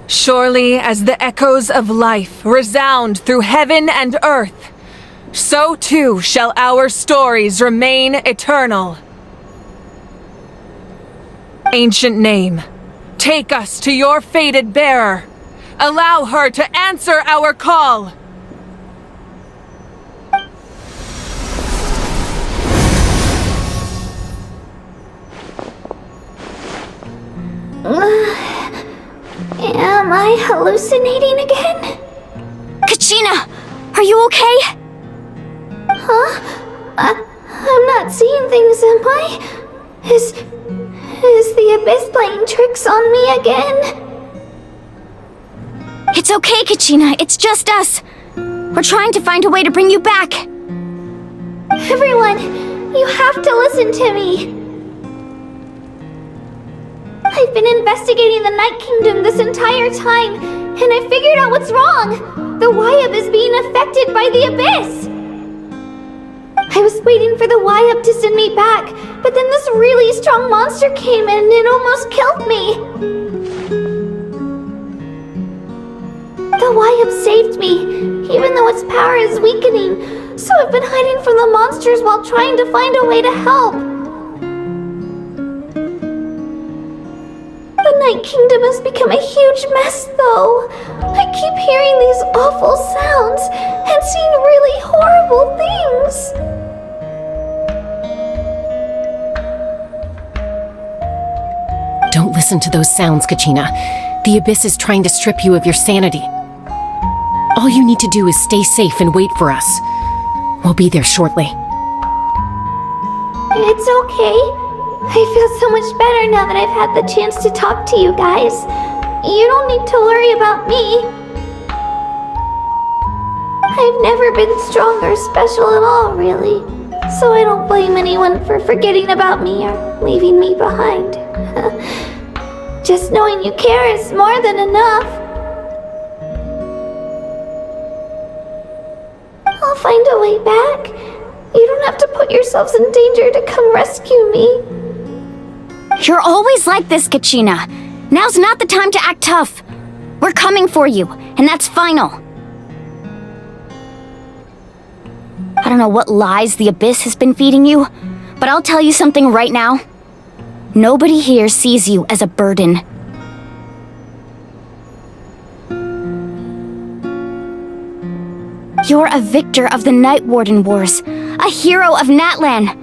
Surely as the echoes of life resound through heaven and earth, so too shall our stories remain eternal. Ancient name, take us to your fated bearer. Allow her to answer our call. Am I hallucinating again? Kachina, are you okay? Huh? I'm not seeing things, am I? Is the Abyss playing tricks on me again? It's okay, Kachina. It's just us. We're trying to find a way to bring you back. Everyone, you have to listen to me. I've been investigating the Night Kingdom this entire time, and I figured out what's wrong. The Wyab is being affected by the Abyss. I was waiting for the Wyab to send me back, but then this really strong monster came and it almost killed me. The Wyab saved me, even though its power is weakening, so I've been hiding from the monsters while trying to find a way to help. The Night Kingdom has become a huge mess, though. I keep hearing these awful sounds and seeing really horrible things. Don't listen to those sounds, Kachina. The Abyss is trying to strip you of your sanity. All you need to do is stay safe and wait for us. We'll be there shortly. It's okay. I feel so much better now that I've had the chance to talk to you guys. You don't need to worry about me. I've never been strong or special at all, really. So I don't blame anyone for forgetting about me or leaving me behind. Just knowing you care is more than enough. I'll find a way back. You don't have to put yourselves in danger to come rescue me. You're always like this, Kachina. Now's not the time to act tough. We're coming for you, and that's final. I don't know what lies the Abyss has been feeding you, but I'll tell you something right now. Nobody here sees you as a burden. You're a victor of the Night Warden Wars, a hero of Natlan.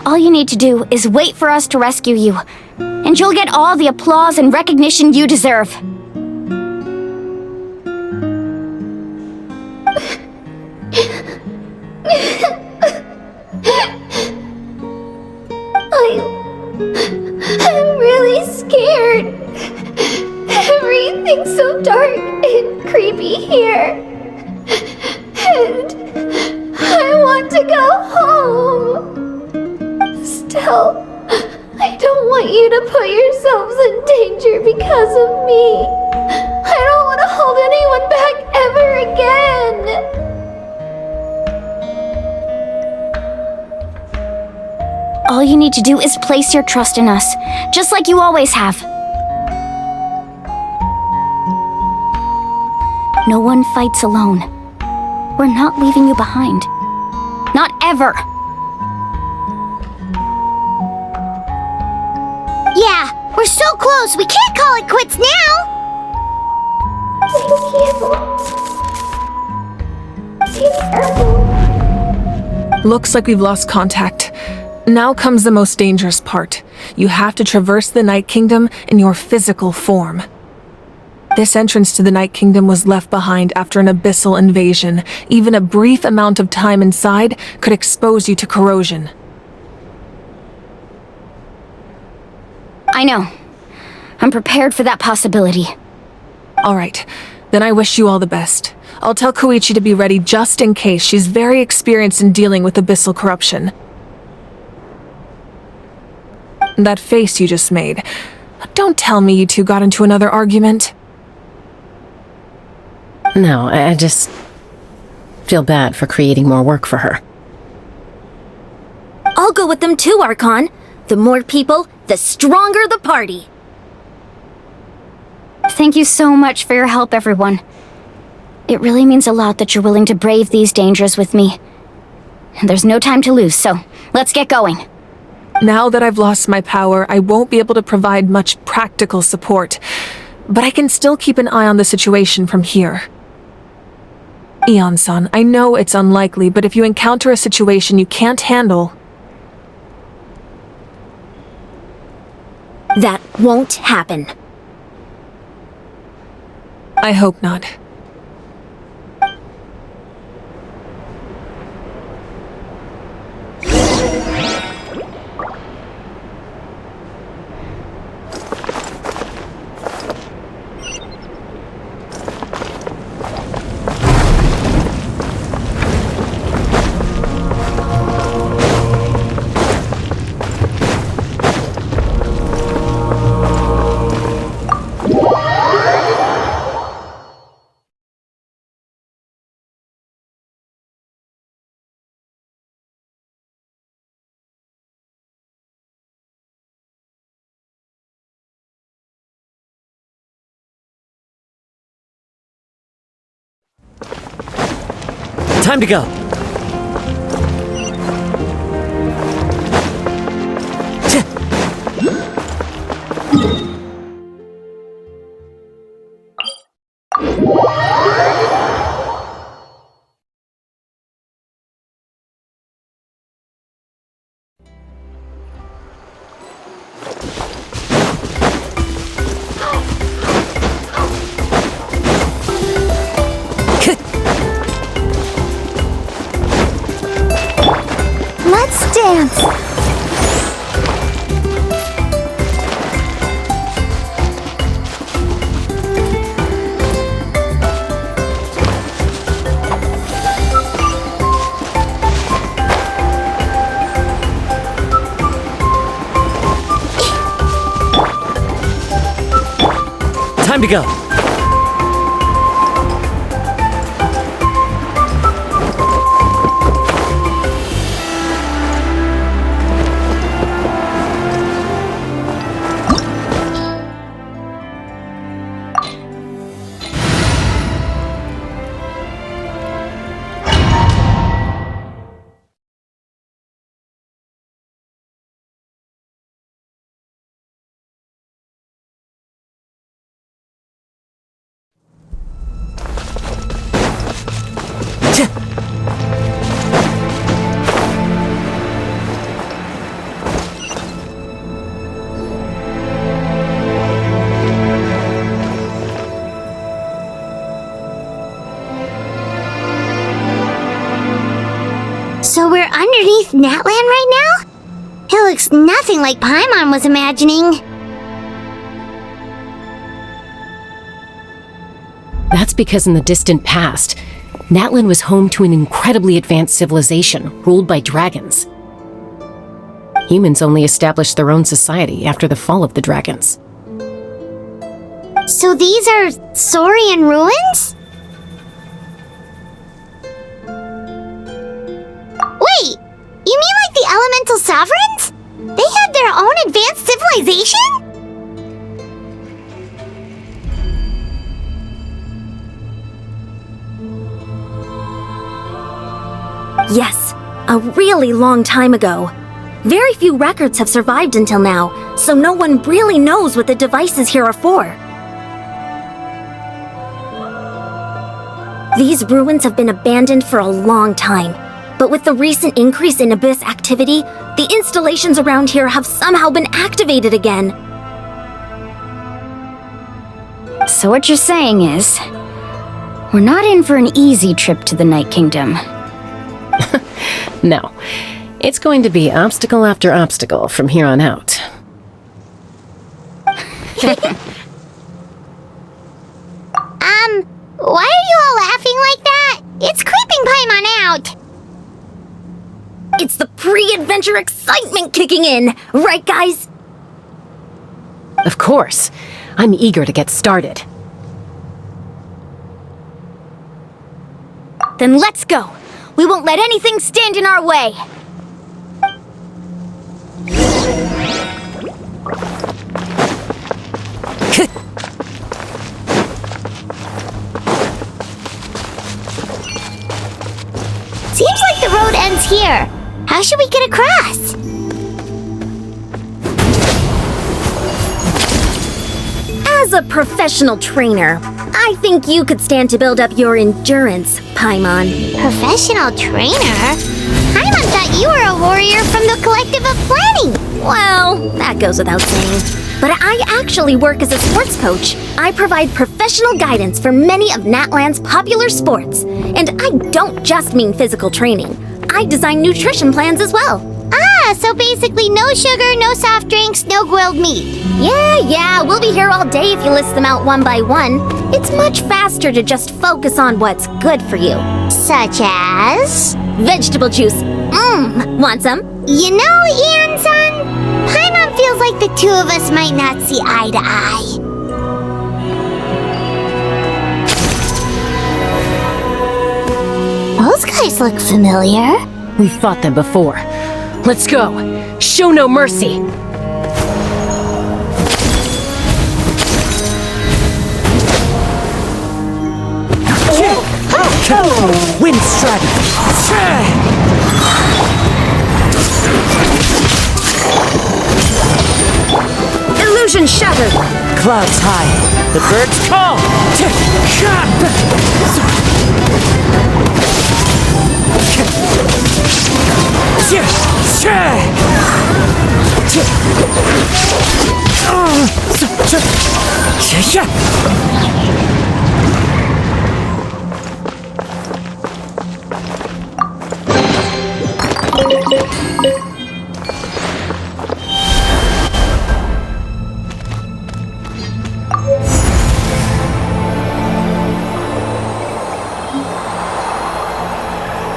All you need to do is wait for us to rescue you, and you'll get all the applause and recognition you deserve. I'm really scared. Everything's so dark and creepy here. And I want to go home. Still, I don't want you to put yourselves in danger because of me. I don't want to hold anyone back ever again. All you need to do is place your trust in us, just like you always have. No one fights alone. We're not leaving you behind. Not ever. Yeah, we're so close, we can't call it quits now! Be careful. Looks like we've lost contact. Now comes the most dangerous part. You have to traverse the Night Kingdom in your physical form. This entrance to the Night Kingdom was left behind after an abyssal invasion. Even a brief amount of time inside could expose you to corrosion. I know. I'm prepared for that possibility. All right, then I wish you all the best. I'll tell Koichi to be ready just in case. She's very experienced in dealing with abyssal corruption. That face you just made. Don't tell me you two got into another argument. No, I just feel bad for creating more work for her. I'll go with them too, Archon. The more people, the stronger the party. Thank you so much for your help, everyone. It really means a lot that you're willing to brave these dangers with me. And there's no time to lose, so let's get going. Now that I've lost my power, I won't be able to provide much practical support, but I can still keep an eye on the situation from here. Eon-san, I know it's unlikely, but if you encounter a situation you can't handle... That won't happen. I hope not. Time to go! Let's dance. Time to go! So we're underneath Natlan right now? It looks nothing like Paimon was imagining. That's because in the distant past, Natlan was home to an incredibly advanced civilization ruled by dragons. Humans only established their own society after the fall of the dragons. So these are Saurian ruins? Wait, you mean like the elemental sovereigns? They had their own advanced civilization? Yes, a really long time ago. Very few records have survived until now, so no one really knows what the devices here are for. These ruins have been abandoned for a long time, but with the recent increase in Abyss activity, the installations around here have somehow been activated again. So what you're saying is, we're not in for an easy trip to the Night Kingdom. No, it's going to be obstacle after obstacle from here on out. Why are you all laughing like that? It's creeping Paimon out. It's the pre-adventure excitement kicking in, right guys? Of course, I'm eager to get started. Then let's go. We won't let anything stand in our way. here. How should we get across? As a professional trainer, I think you could stand to build up your endurance, Paimon. Professional trainer? Paimon thought you were a warrior from the Collective of Planning. Well, that goes without saying. But I actually work as a sports coach. I provide professional guidance for many of Natlan's popular sports. And I don't just mean physical training. I design nutrition plans as well. Ah, so basically no sugar, no soft drinks, no grilled meat. Yeah, we'll be here all day if you list them out one by one. It's much faster to just focus on what's good for you. Such as? Vegetable juice. Want some? You know, Ian-san, Paimon feels like the two of us might not see eye to eye. Those guys look familiar. We've fought them before. Let's go. Show no mercy. Wind strike! Illusion shattered. Clouds high. The birds call!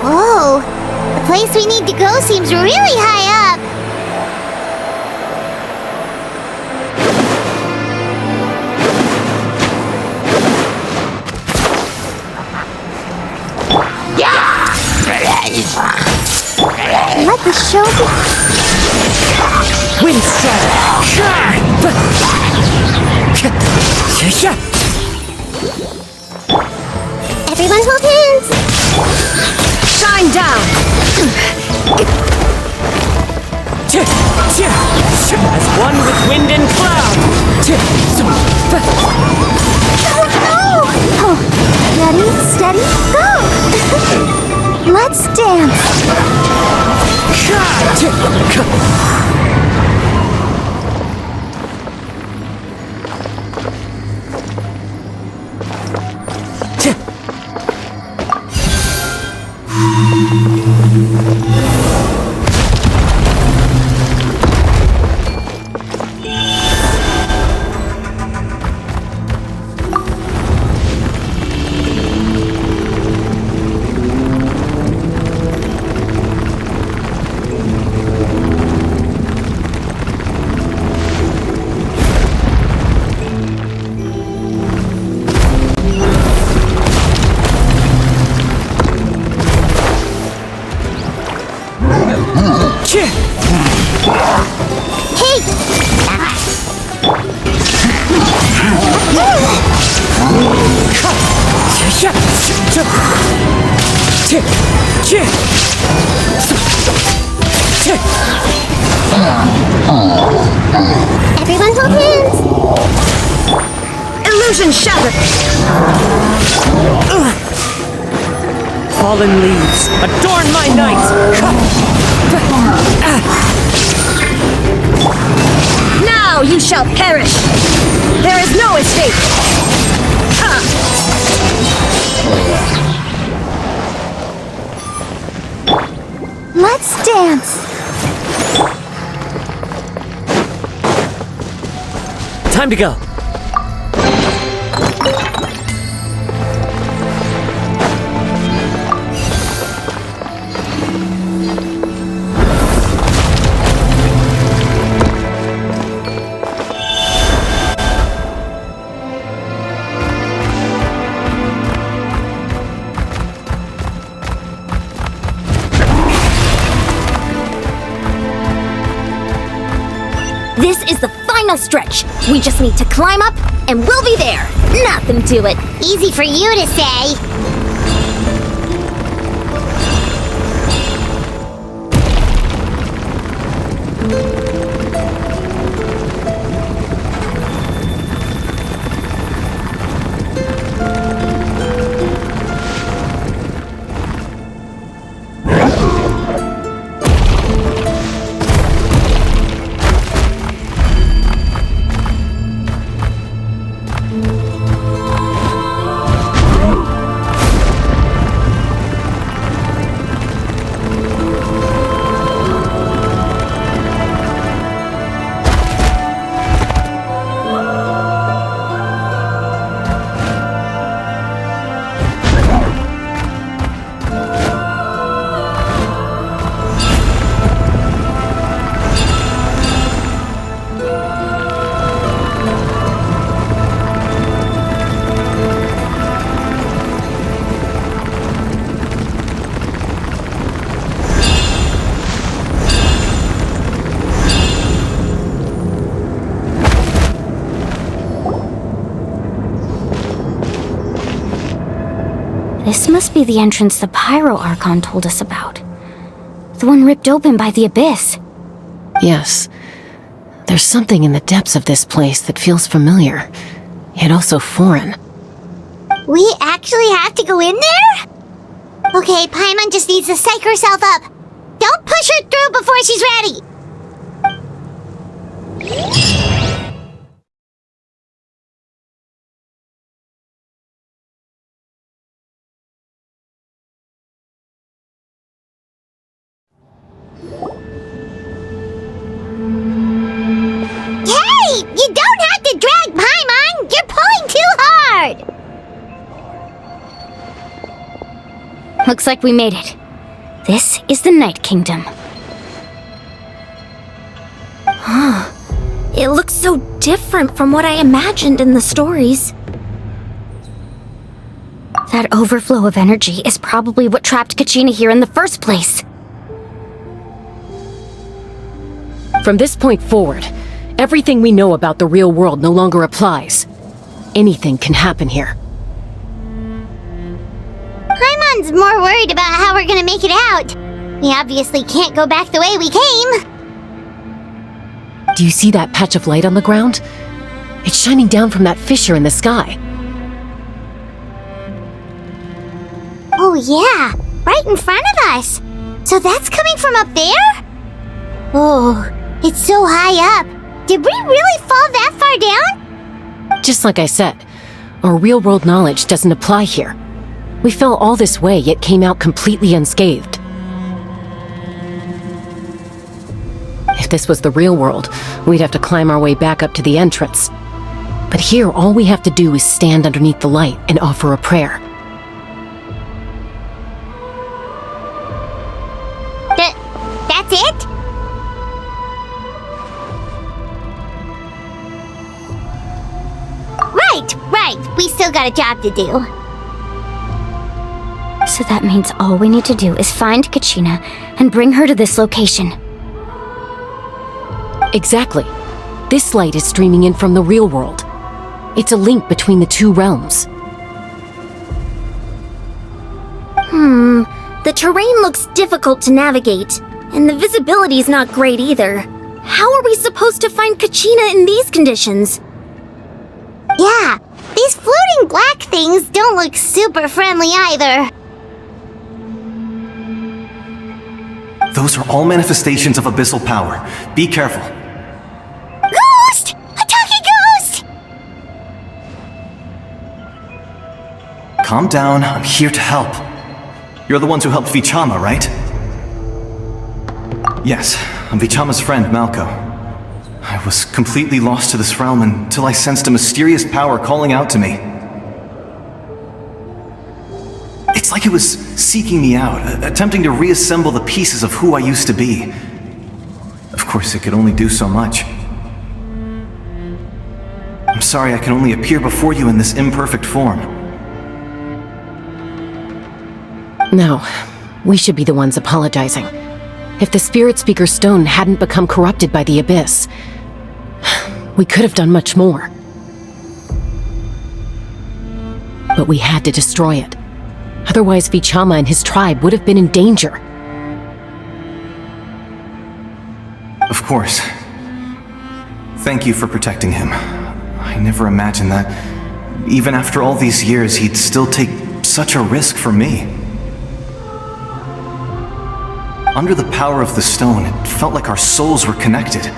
Whoa, the place we need to go seems really high up. Let the show Wind strike! Everyone hold hands. Shine down. As one with wind and cloud! Oh, ready, steady, go! Let's dance. Everyone hold hands. Illusion shattered. Fallen leaves, adorn my night! Now you shall perish. There is no escape. Let's dance. Time to go! This is the final stretch. We just need to climb up, and we'll be there. Nothing to it. Easy for you to say. This must be the entrance the Pyro Archon told us about. The one ripped open by the Abyss. Yes. There's something in the depths of this place that feels familiar, yet also foreign. We actually have to go in there? Okay, Paimon just needs to psych herself up. Don't push her through before she's ready. Hey! You don't have to drag Paimon! You're pulling too hard! Looks like we made it. This is the Night Kingdom. It looks so different from what I imagined in the stories. That overflow of energy is probably what trapped Kachina here in the first place. From this point forward, everything we know about the real world no longer applies. Anything can happen here. Paimon's more worried about how we're gonna make it out. We obviously can't go back the way we came. Do you see that patch of light on the ground? It's shining down from that fissure in the sky. Oh yeah, right in front of us. So that's coming from up there? Oh, it's so high up. Did we really fall that far down? Just like I said, our real-world knowledge doesn't apply here. We fell all this way, yet came out completely unscathed. If this was the real world, we'd have to climb our way back up to the entrance. But here, all we have to do is stand underneath the light and offer a prayer. That's it? Right. We still got a job to do. So that means all we need to do is find Kachina and bring her to this location. Exactly. This light is streaming in from the real world. It's a link between the two realms. The terrain looks difficult to navigate, and the visibility's not great either. How are we supposed to find Kachina in these conditions? Yeah, these floating black things don't look super friendly either. Those are all manifestations of abyssal power. Be careful. Ghost! A talking ghost! Calm down, I'm here to help. You're the ones who helped Vichama, right? Yes, I'm Vichama's friend, Malco. I was completely lost to this realm until I sensed a mysterious power calling out to me. It's like it was seeking me out, attempting to reassemble the pieces of who I used to be. Of course, it could only do so much. I'm sorry I can only appear before you in this imperfect form. No, we should be the ones apologizing. If the Spirit Speaker Stone hadn't become corrupted by the Abyss, we could have done much more. But we had to destroy it. Otherwise, Vichama and his tribe would have been in danger. Of course. Thank you for protecting him. I never imagined that, even after all these years, he'd still take such a risk for me. Under the power of the stone, it felt like our souls were connected.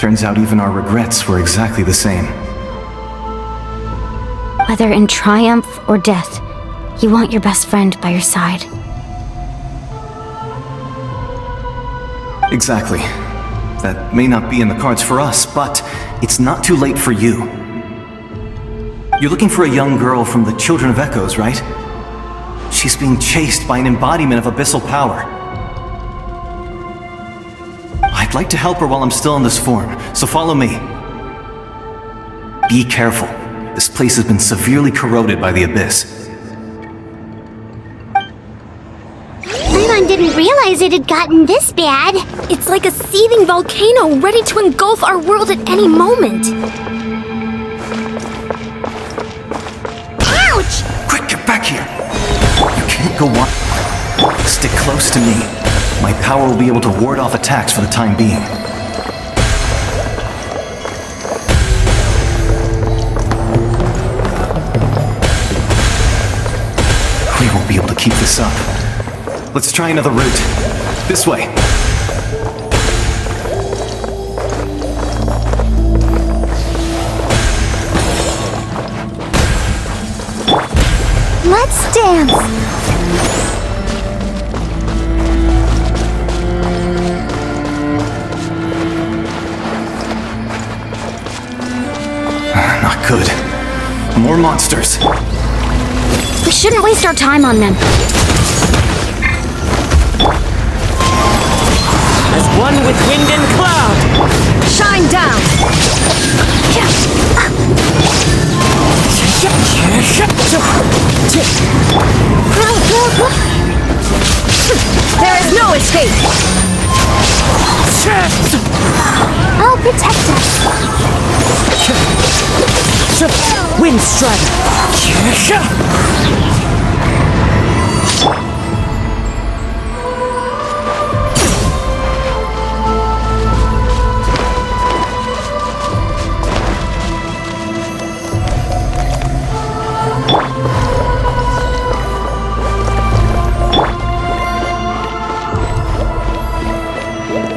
Turns out even our regrets were exactly the same. Whether in triumph or death, you want your best friend by your side. Exactly. That may not be in the cards for us, but it's not too late for you. You're looking for a young girl from the Children of Echoes, right? She's being chased by an embodiment of abyssal power. I'd like to help her while I'm still in this form, so follow me. Be careful. This place has been severely corroded by the Abyss. Paimon didn't realize it had gotten this bad. It's like a seething volcano ready to engulf our world at any moment. Echo One. Stick close to me. My power will be able to ward off attacks for the time being. We won't be able to keep this up. Let's try another route. This way. Let's dance. Not good. More monsters. We shouldn't waste our time on them. As one with wind and cloud! Shine down! There is no escape! I'll protect us. Wind strike!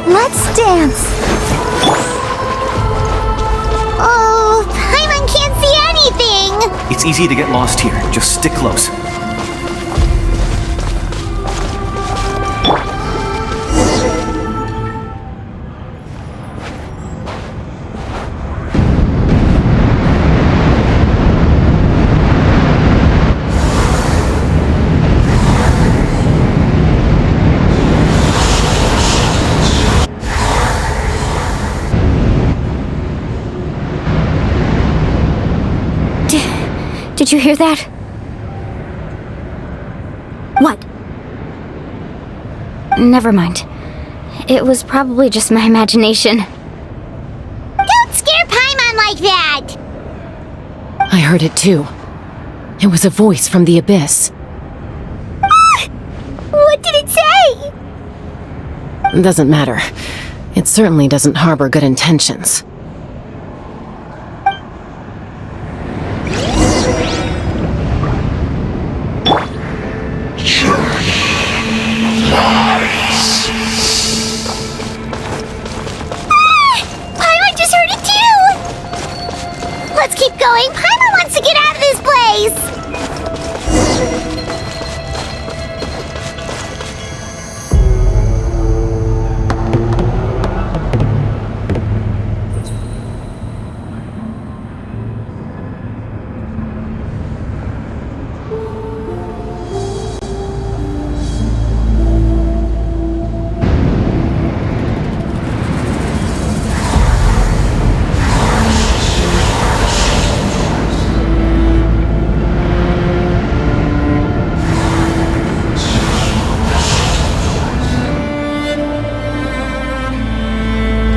Let's dance. Oh, Paimon can't see anything. It's easy to get lost here. Just stick close. Did you hear that? What? Never mind. It was probably just my imagination. Don't scare Paimon like that. I heard it too. It was a voice from the abyss. What did it say? Doesn't matter. It certainly doesn't harbor good intentions. Paimon just heard it too. Let's keep going. Paimon wants to get out of this place.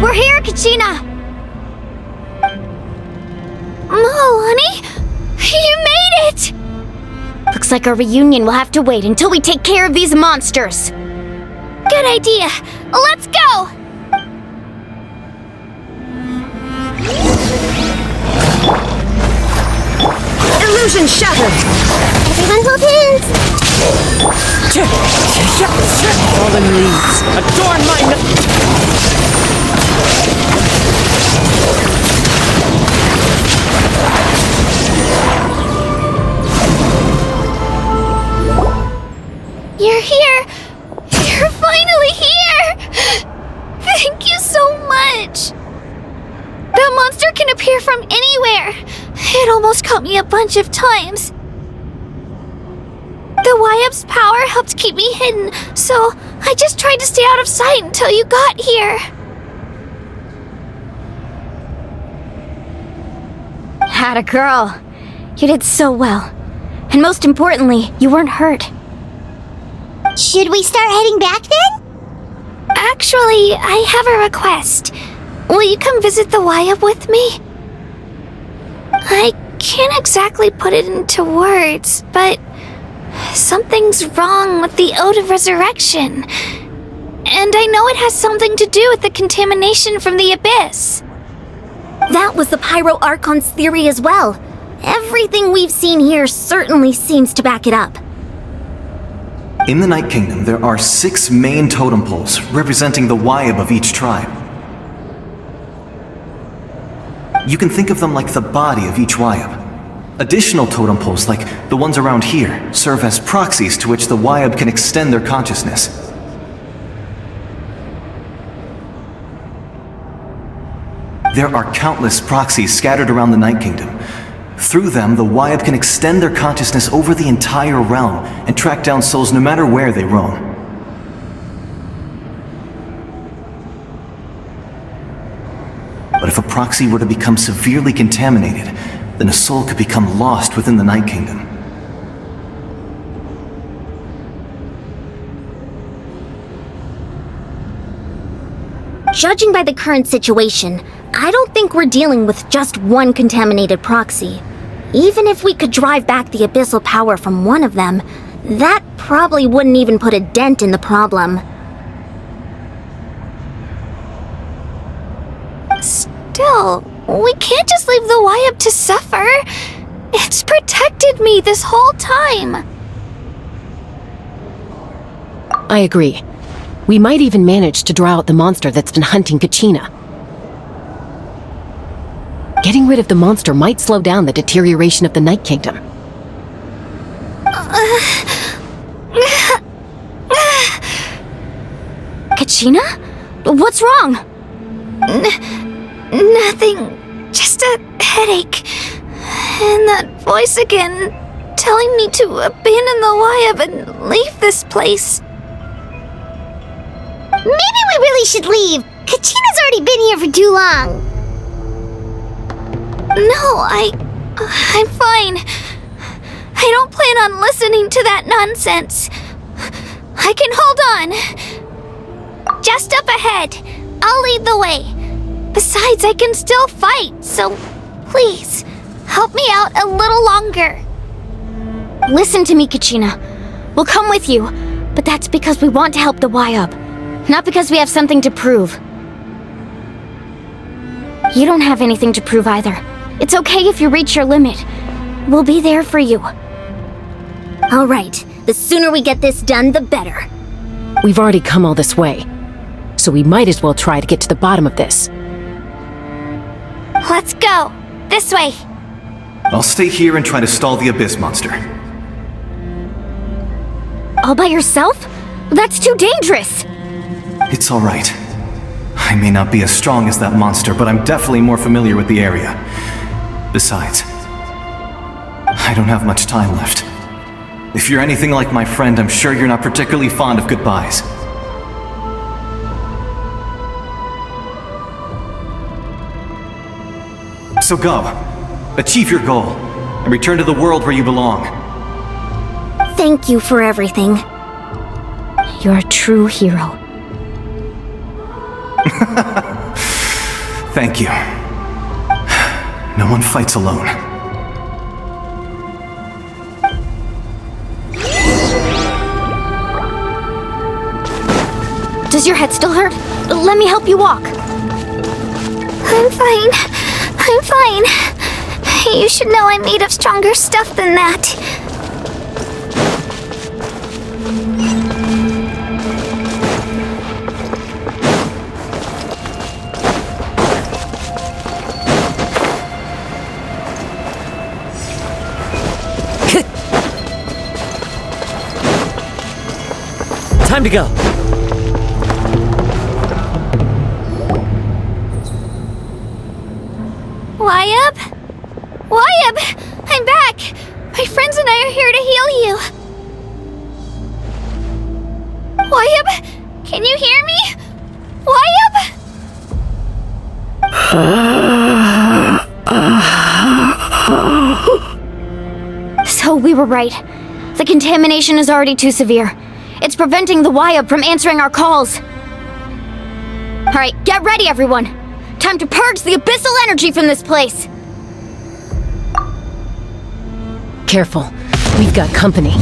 We're here, Kachina! Honey? You made it! Looks like our reunion will have to wait until we take care of these monsters. Good idea. Let's go! Illusion shattered! Everyone hold hands. Fallen leaves, adorn my You're here! You're finally here! Thank you so much! That monster can appear from anywhere! It almost caught me a bunch of times. The YF's power helped keep me hidden, so I just tried to stay out of sight until you got here. Atta girl. You did so well. And most importantly, you weren't hurt. Should we start heading back then? Actually, I have a request. Will you come visit the YF with me? I can't exactly put it into words, but Something's wrong with the Ode of Resurrection. And I know it has something to do with the contamination from the Abyss. That was the Pyro Archon's theory as well. Everything we've seen here certainly seems to back it up. In the Night Kingdom, there are 6 main totem poles representing the Wayab of each tribe. You can think of them like the body of each Wayab. Additional totem poles, like the ones around here, serve as proxies to which the Wayab can extend their consciousness. There are countless proxies scattered around the Night Kingdom. Through them, the Wayab can extend their consciousness over the entire realm and track down souls no matter where they roam. But if a proxy were to become severely contaminated, then a soul could become lost within the Night Kingdom. Judging by the current situation, I don't think we're dealing with just one contaminated proxy. Even if we could drive back the abyssal power from one of them, that probably wouldn't even put a dent in the problem. Still, we can't just leave the Wayab to suffer. It's protected me this whole time. I agree. We might even manage to draw out the monster that's been hunting Kachina. Getting rid of the monster might slow down the deterioration of the Night Kingdom. Kachina? What's wrong? Nothing. Just a headache. And that voice again, telling me to abandon the Wayab and leave this place. Maybe we really should leave. Kachina's already been here for too long. No, I'm fine. I don't plan on listening to that nonsense. I can hold on. Just up ahead. I'll lead the way. Besides, I can still fight, so please, help me out a little longer. Listen to me, Kachina. We'll come with you, but that's because we want to help the Wayab, not because we have something to prove. You don't have anything to prove either. It's okay if you reach your limit. We'll be there for you. All right, the sooner we get this done, the better. We've already come all this way, so we might as well try to get to the bottom of this. Let's go. This way. I'll stay here and try to stall the Abyss monster. All by yourself? That's too dangerous! It's all right. I may not be as strong as that monster, but I'm definitely more familiar with the area. Besides, I don't have much time left. If you're anything like my friend, I'm sure you're not particularly fond of goodbyes. So go. Achieve your goal, and return to the world where you belong. Thank you for everything. You're a true hero. Thank you. No one fights alone. Does your head still hurt? Let me help you walk. I'm fine. I'm fine. You should know I'm made of stronger stuff than that. Time to go. Wayab? Wayab! I'm back! My friends and I are here to heal you. Wayab? Can you hear me? Wayab? So we were right. The contamination is already too severe. It's preventing the Wayab from answering our calls. Alright, get ready everyone! Time to purge the abyssal energy from this place! Careful. We've got company.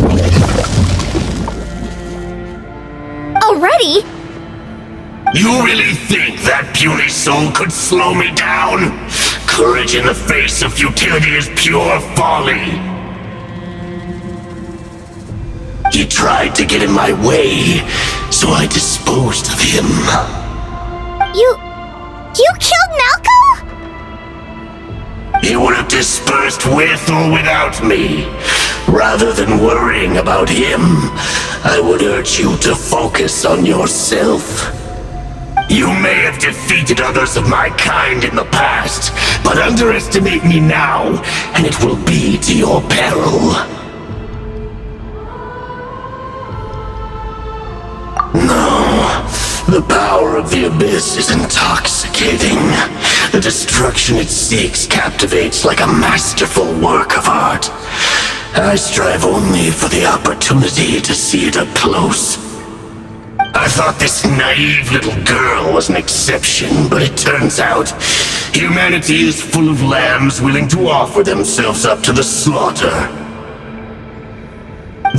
Already? You really think that puny soul could slow me down? Courage in the face of futility is pure folly. He tried to get in my way, so I disposed of him. You killed Malco? He would have dispersed with or without me. Rather than worrying about him, I would urge you to focus on yourself. You may have defeated others of my kind in the past, but underestimate me now, and it will be to your peril. No, the power of the Abyss is intoxicating. The destruction it seeks captivates like a masterful work of art. I strive only for the opportunity to see it up close. I thought this naive little girl was an exception, but it turns out humanity is full of lambs willing to offer themselves up to the slaughter.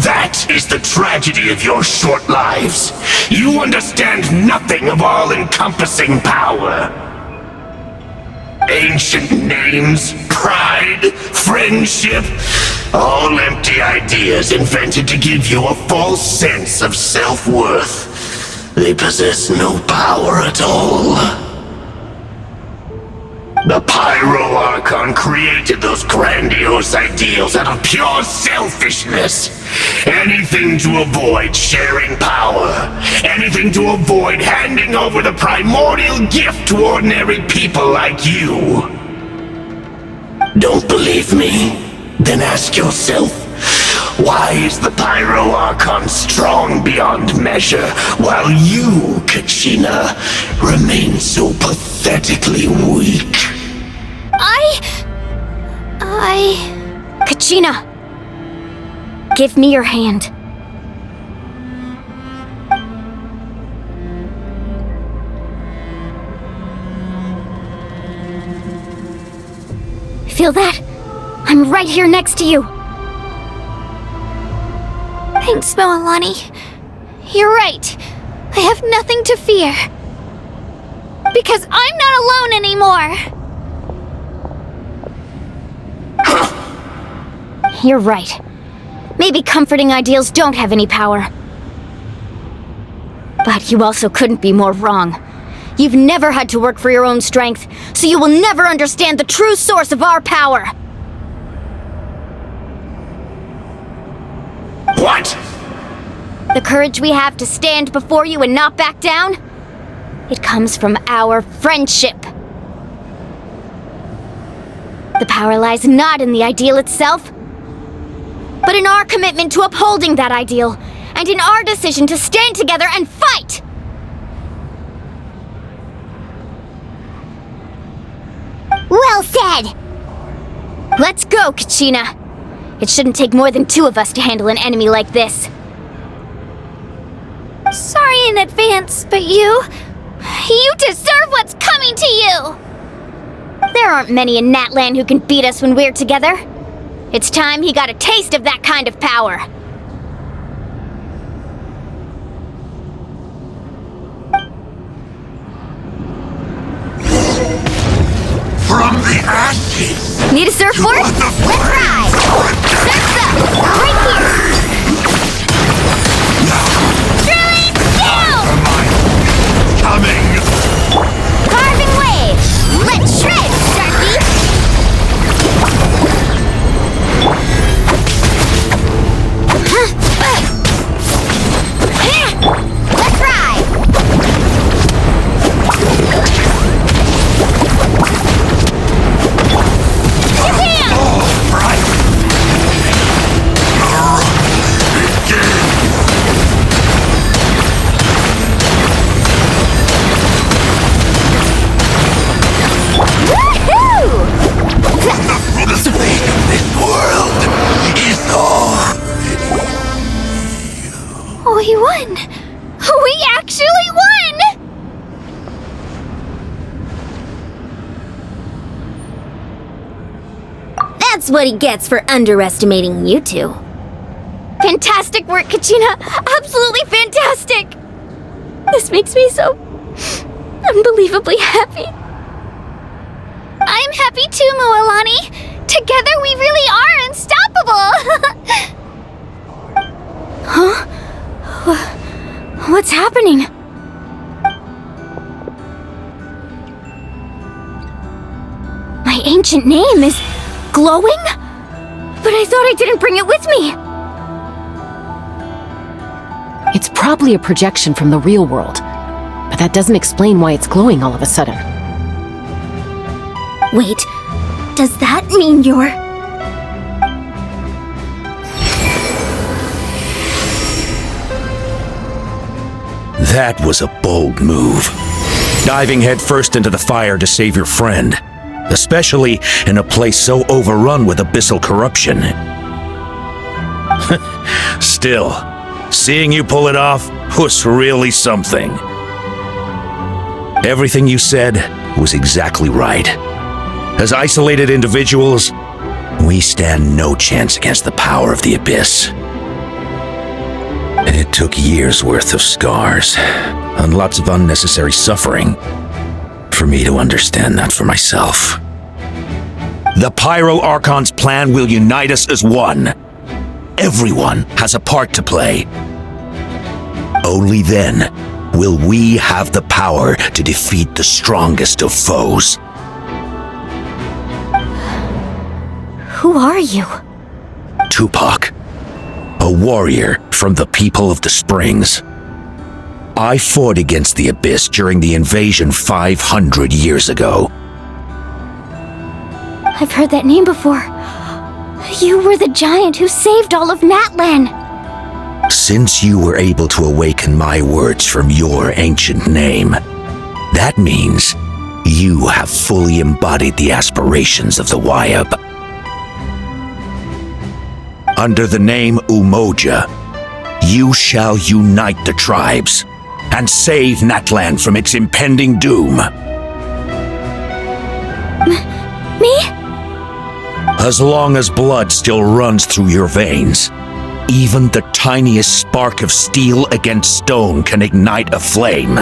That is the tragedy of your short lives. You understand nothing of all-encompassing power. Ancient names, pride, friendship, all empty ideas invented to give you a false sense of self-worth. They possess no power at all. The Pyro Archon created those grandiose ideals out of pure selfishness. Anything to avoid sharing power. Anything to avoid handing over the primordial gift to ordinary people like you. Don't believe me? Then ask yourself, why is the Pyro Archon strong beyond measure, while you, Kachina, remain so pathetically weak? Kachina! Give me your hand. Feel that? I'm right here next to you. Thanks, Moalani. You're right. I have nothing to fear. Because I'm not alone anymore! You're right. Maybe comforting ideals don't have any power. But you also couldn't be more wrong. You've never had to work for your own strength, so you will never understand the true source of our power. What? The courage we have to stand before you and not back down? It comes from our friendship. The power lies not in the ideal itself, but in our commitment to upholding that ideal, and in our decision to stand together and fight! Well said! Let's go, Kachina! It shouldn't take more than two of us to handle an enemy like this. Sorry in advance, but you deserve what's coming to you! There aren't many in Natlan who can beat us when we're together. It's time he got a taste of that kind of power. From the ashes! Need a surfboard? Let's ride! Surf's up! Right here! Drilling down! Coming! Carving waves! Let's shred, Sharky! Let's ride! We won! We actually won! That's what he gets for underestimating you two. Fantastic work, Kachina! Absolutely fantastic! This makes me so unbelievably happy. I'm happy too, Mualani! Together we really are unstoppable! Huh? What's happening? My ancient name is glowing? But I thought I didn't bring it with me! It's probably a projection from the real world, but that doesn't explain why it's glowing all of a sudden. Wait, does that mean you're... That was a bold move. Diving headfirst into the fire to save your friend, especially in a place so overrun with abyssal corruption. Still, seeing you pull it off was really something. Everything you said was exactly right. As isolated individuals, we stand no chance against the power of the Abyss. It took years' worth of scars and lots of unnecessary suffering for me to understand that for myself. The Pyro Archon's plan will unite us as one. Everyone has a part to play. Only then will we have the power to defeat the strongest of foes. Who are you? Tupac, a warrior from the people of the Springs. I fought against the Abyss during the invasion 500 years ago. I've heard that name before. You were the giant who saved all of Natlan. Since you were able to awaken my words from your ancient name, that means you have fully embodied the aspirations of the Wayab. Under the name Umoja, you shall unite the tribes and save Natlan from its impending doom. Me? As long as blood still runs through your veins, even the tiniest spark of steel against stone can ignite a flame.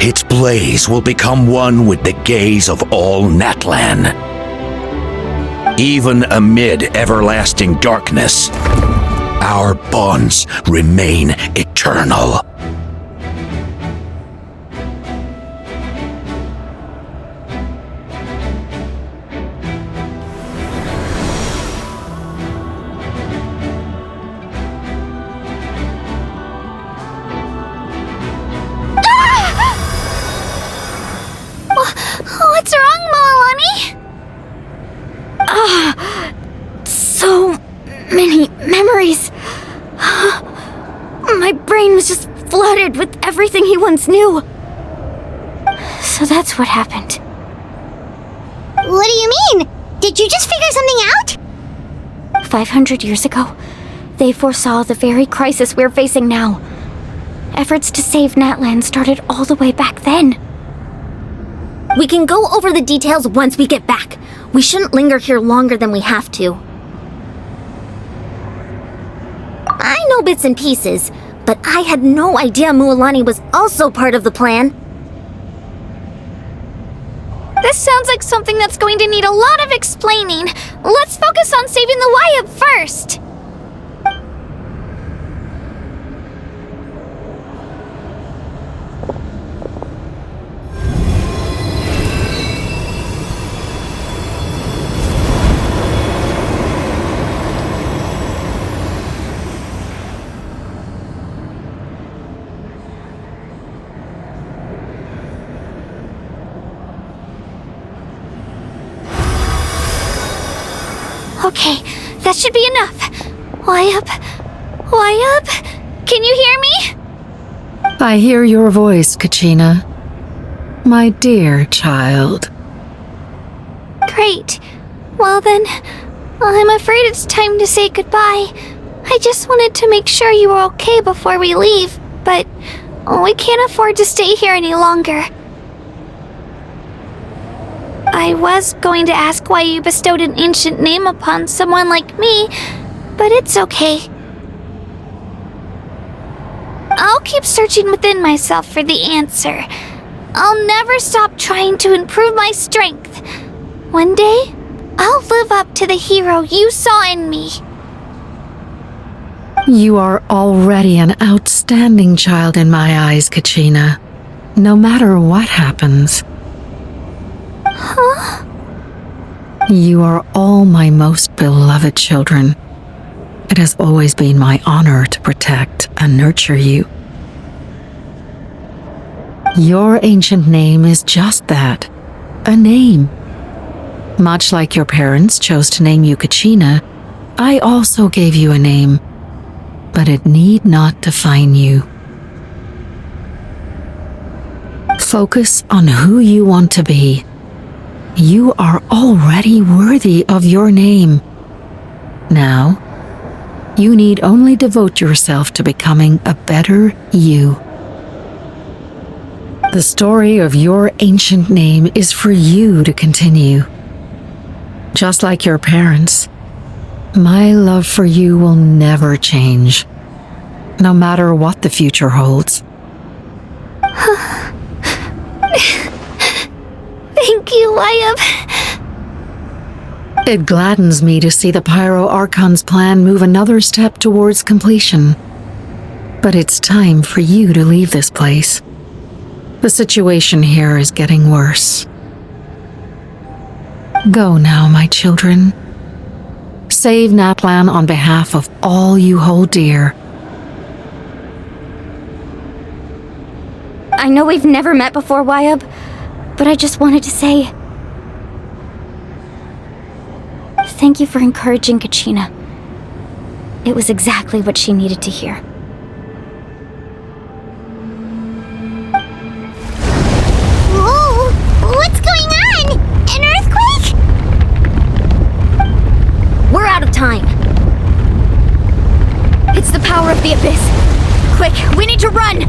Its blaze will become one with the gaze of all Natlan. Even amid everlasting darkness, our bonds remain eternal. What's wrong, Mualani? So many memories. My brain was just flooded with everything he once knew. So that's what happened. What do you mean? Did you just figure something out? 500 years ago, they foresaw the very crisis we're facing now. Efforts to save Natlan started all the way back then. We can go over the details once we get back. We shouldn't linger here longer than we have to. I know bits and pieces, but I had no idea Mualani was also part of the plan. This sounds like something that's going to need a lot of explaining. Let's focus on saving the Wayab first. Okay, that should be enough. Wayab? Can you hear me? I hear your voice, Kachina. My dear child. Great. Well then, I'm afraid it's time to say goodbye. I just wanted to make sure you were okay before we leave, but we can't afford to stay here any longer. I was going to ask why you bestowed an ancient name upon someone like me, but it's okay. I'll keep searching within myself for the answer. I'll never stop trying to improve my strength. One day, I'll live up to the hero you saw in me. You are already an outstanding child in my eyes, Kachina. No matter what happens. Huh? You are all my most beloved children. It has always been my honor to protect and nurture you. Your ancient name is just that, a name. Much like your parents chose to name you Kachina, I also gave you a name, but it need not define you. Focus on who you want to be. You are already worthy of your name. Now, you need only devote yourself to becoming a better you. The story of your ancient name is for you to continue. Just like your parents, my love for you will never change, no matter what the future holds. Thank you, Wyatt. It gladdens me to see the Pyro Archon's plan move another step towards completion. But it's time for you to leave this place. The situation here is getting worse. Go now, my children. Save Natlan on behalf of all you hold dear. I know we've never met before, Wyatt, but I just wanted to say... thank you for encouraging Kachina. It was exactly what she needed to hear. Whoa! What's going on? An earthquake? We're out of time. It's the power of the Abyss. Quick, we need to run!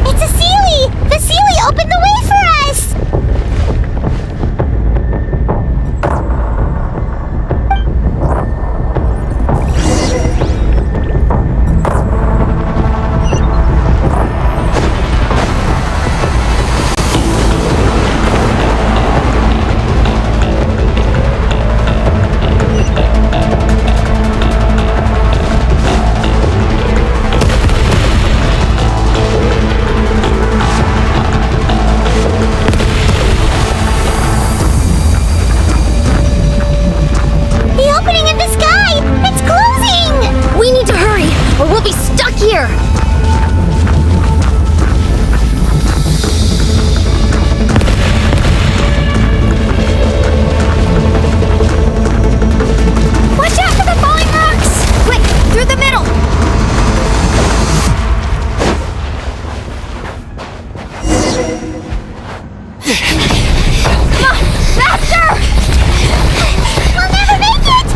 It's a Sealy! The Sealy opened the way for us! Here! Watch out for the falling rocks! Quick, through the middle! Come on, faster! We'll never make it!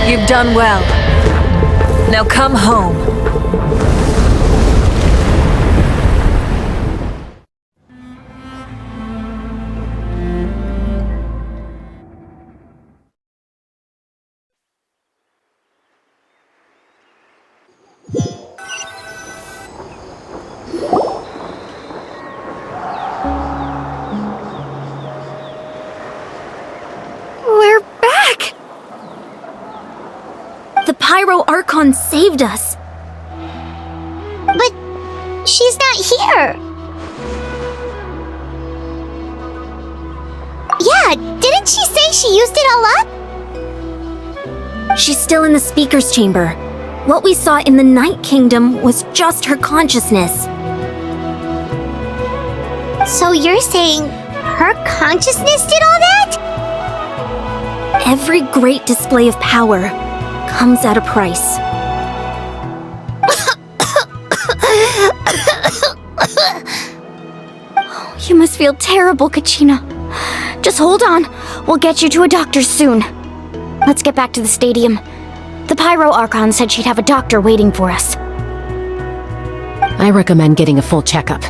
You've done well. Now come home. Pyro Archon saved us. But she's not here. Yeah, didn't she say she used it all up? She's still in the speaker's chamber. What we saw in the Night Kingdom was just her consciousness. So you're saying her consciousness did all that? Every great display of power comes at a price. You must feel terrible, Kachina. Just hold on. We'll get you to a doctor soon. Let's get back to the stadium. The Pyro Archon said she'd have a doctor waiting for us. I recommend getting a full checkup,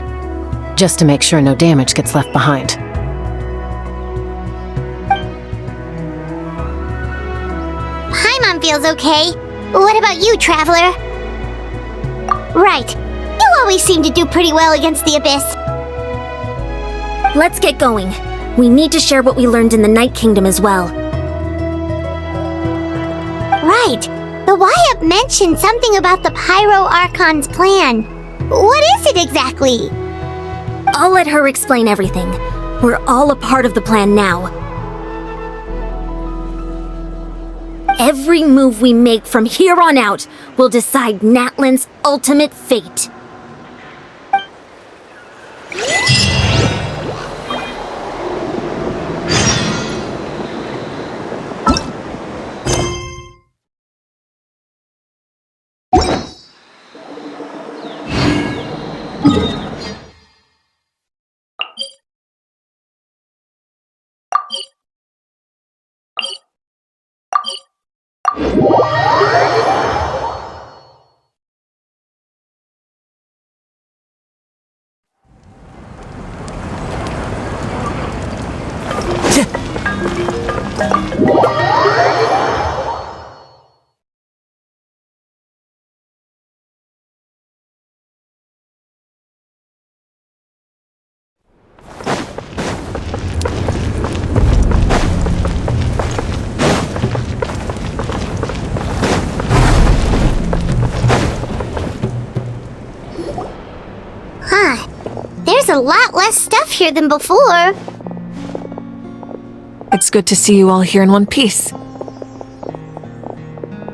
just to make sure no damage gets left behind. Paimon feels okay. What about you, Traveler? Right. You always seem to do pretty well against the Abyss. Let's get going. We need to share what we learned in the Night Kingdom as well. Right. The Y-Up mentioned something about the Pyro Archon's plan. What is it exactly? I'll let her explain everything. We're all a part of the plan now. Every move we make from here on out will decide Natlan's ultimate fate. There's a lot less stuff here than before. It's good to see you all here in one piece.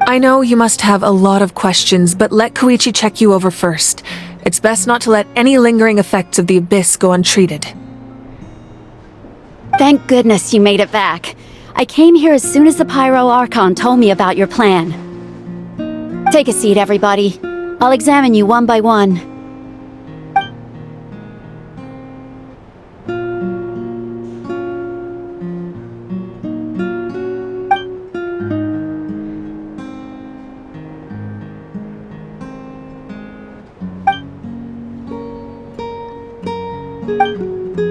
I know you must have a lot of questions, but let Koichi check you over first. It's best not to let any lingering effects of the Abyss go untreated. Thank goodness you made it back. I came here as soon as the Pyro Archon told me about your plan. Take a seat, everybody. I'll examine you one by one.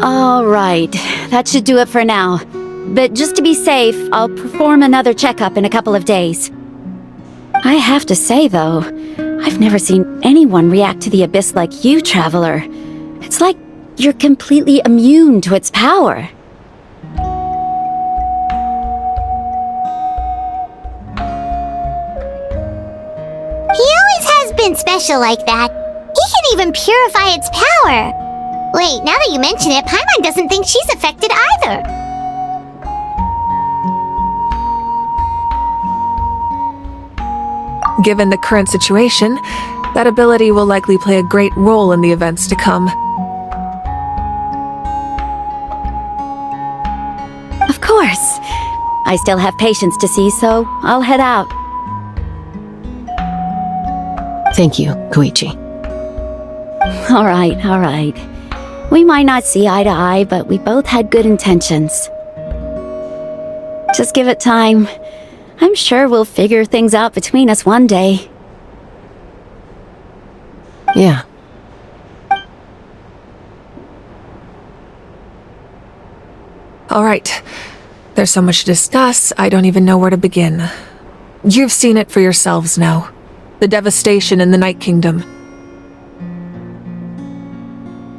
All right, that should do it for now. But just to be safe, I'll perform another checkup in a couple of days. I have to say, though, I've never seen anyone react to the Abyss like you, Traveler. It's like you're completely immune to its power. He always has been special like that. He can even purify its power. Wait, now that you mention it, Paimon doesn't think she's affected either. Given the current situation, that ability will likely play a great role in the events to come. Of course. I still have patients to see, so I'll head out. Thank you, Koichi. All right. We might not see eye to eye, but we both had good intentions. Just give it time. I'm sure we'll figure things out between us one day. Yeah. All right. There's so much to discuss, I don't even know where to begin. You've seen it for yourselves now. The devastation in the Night Kingdom.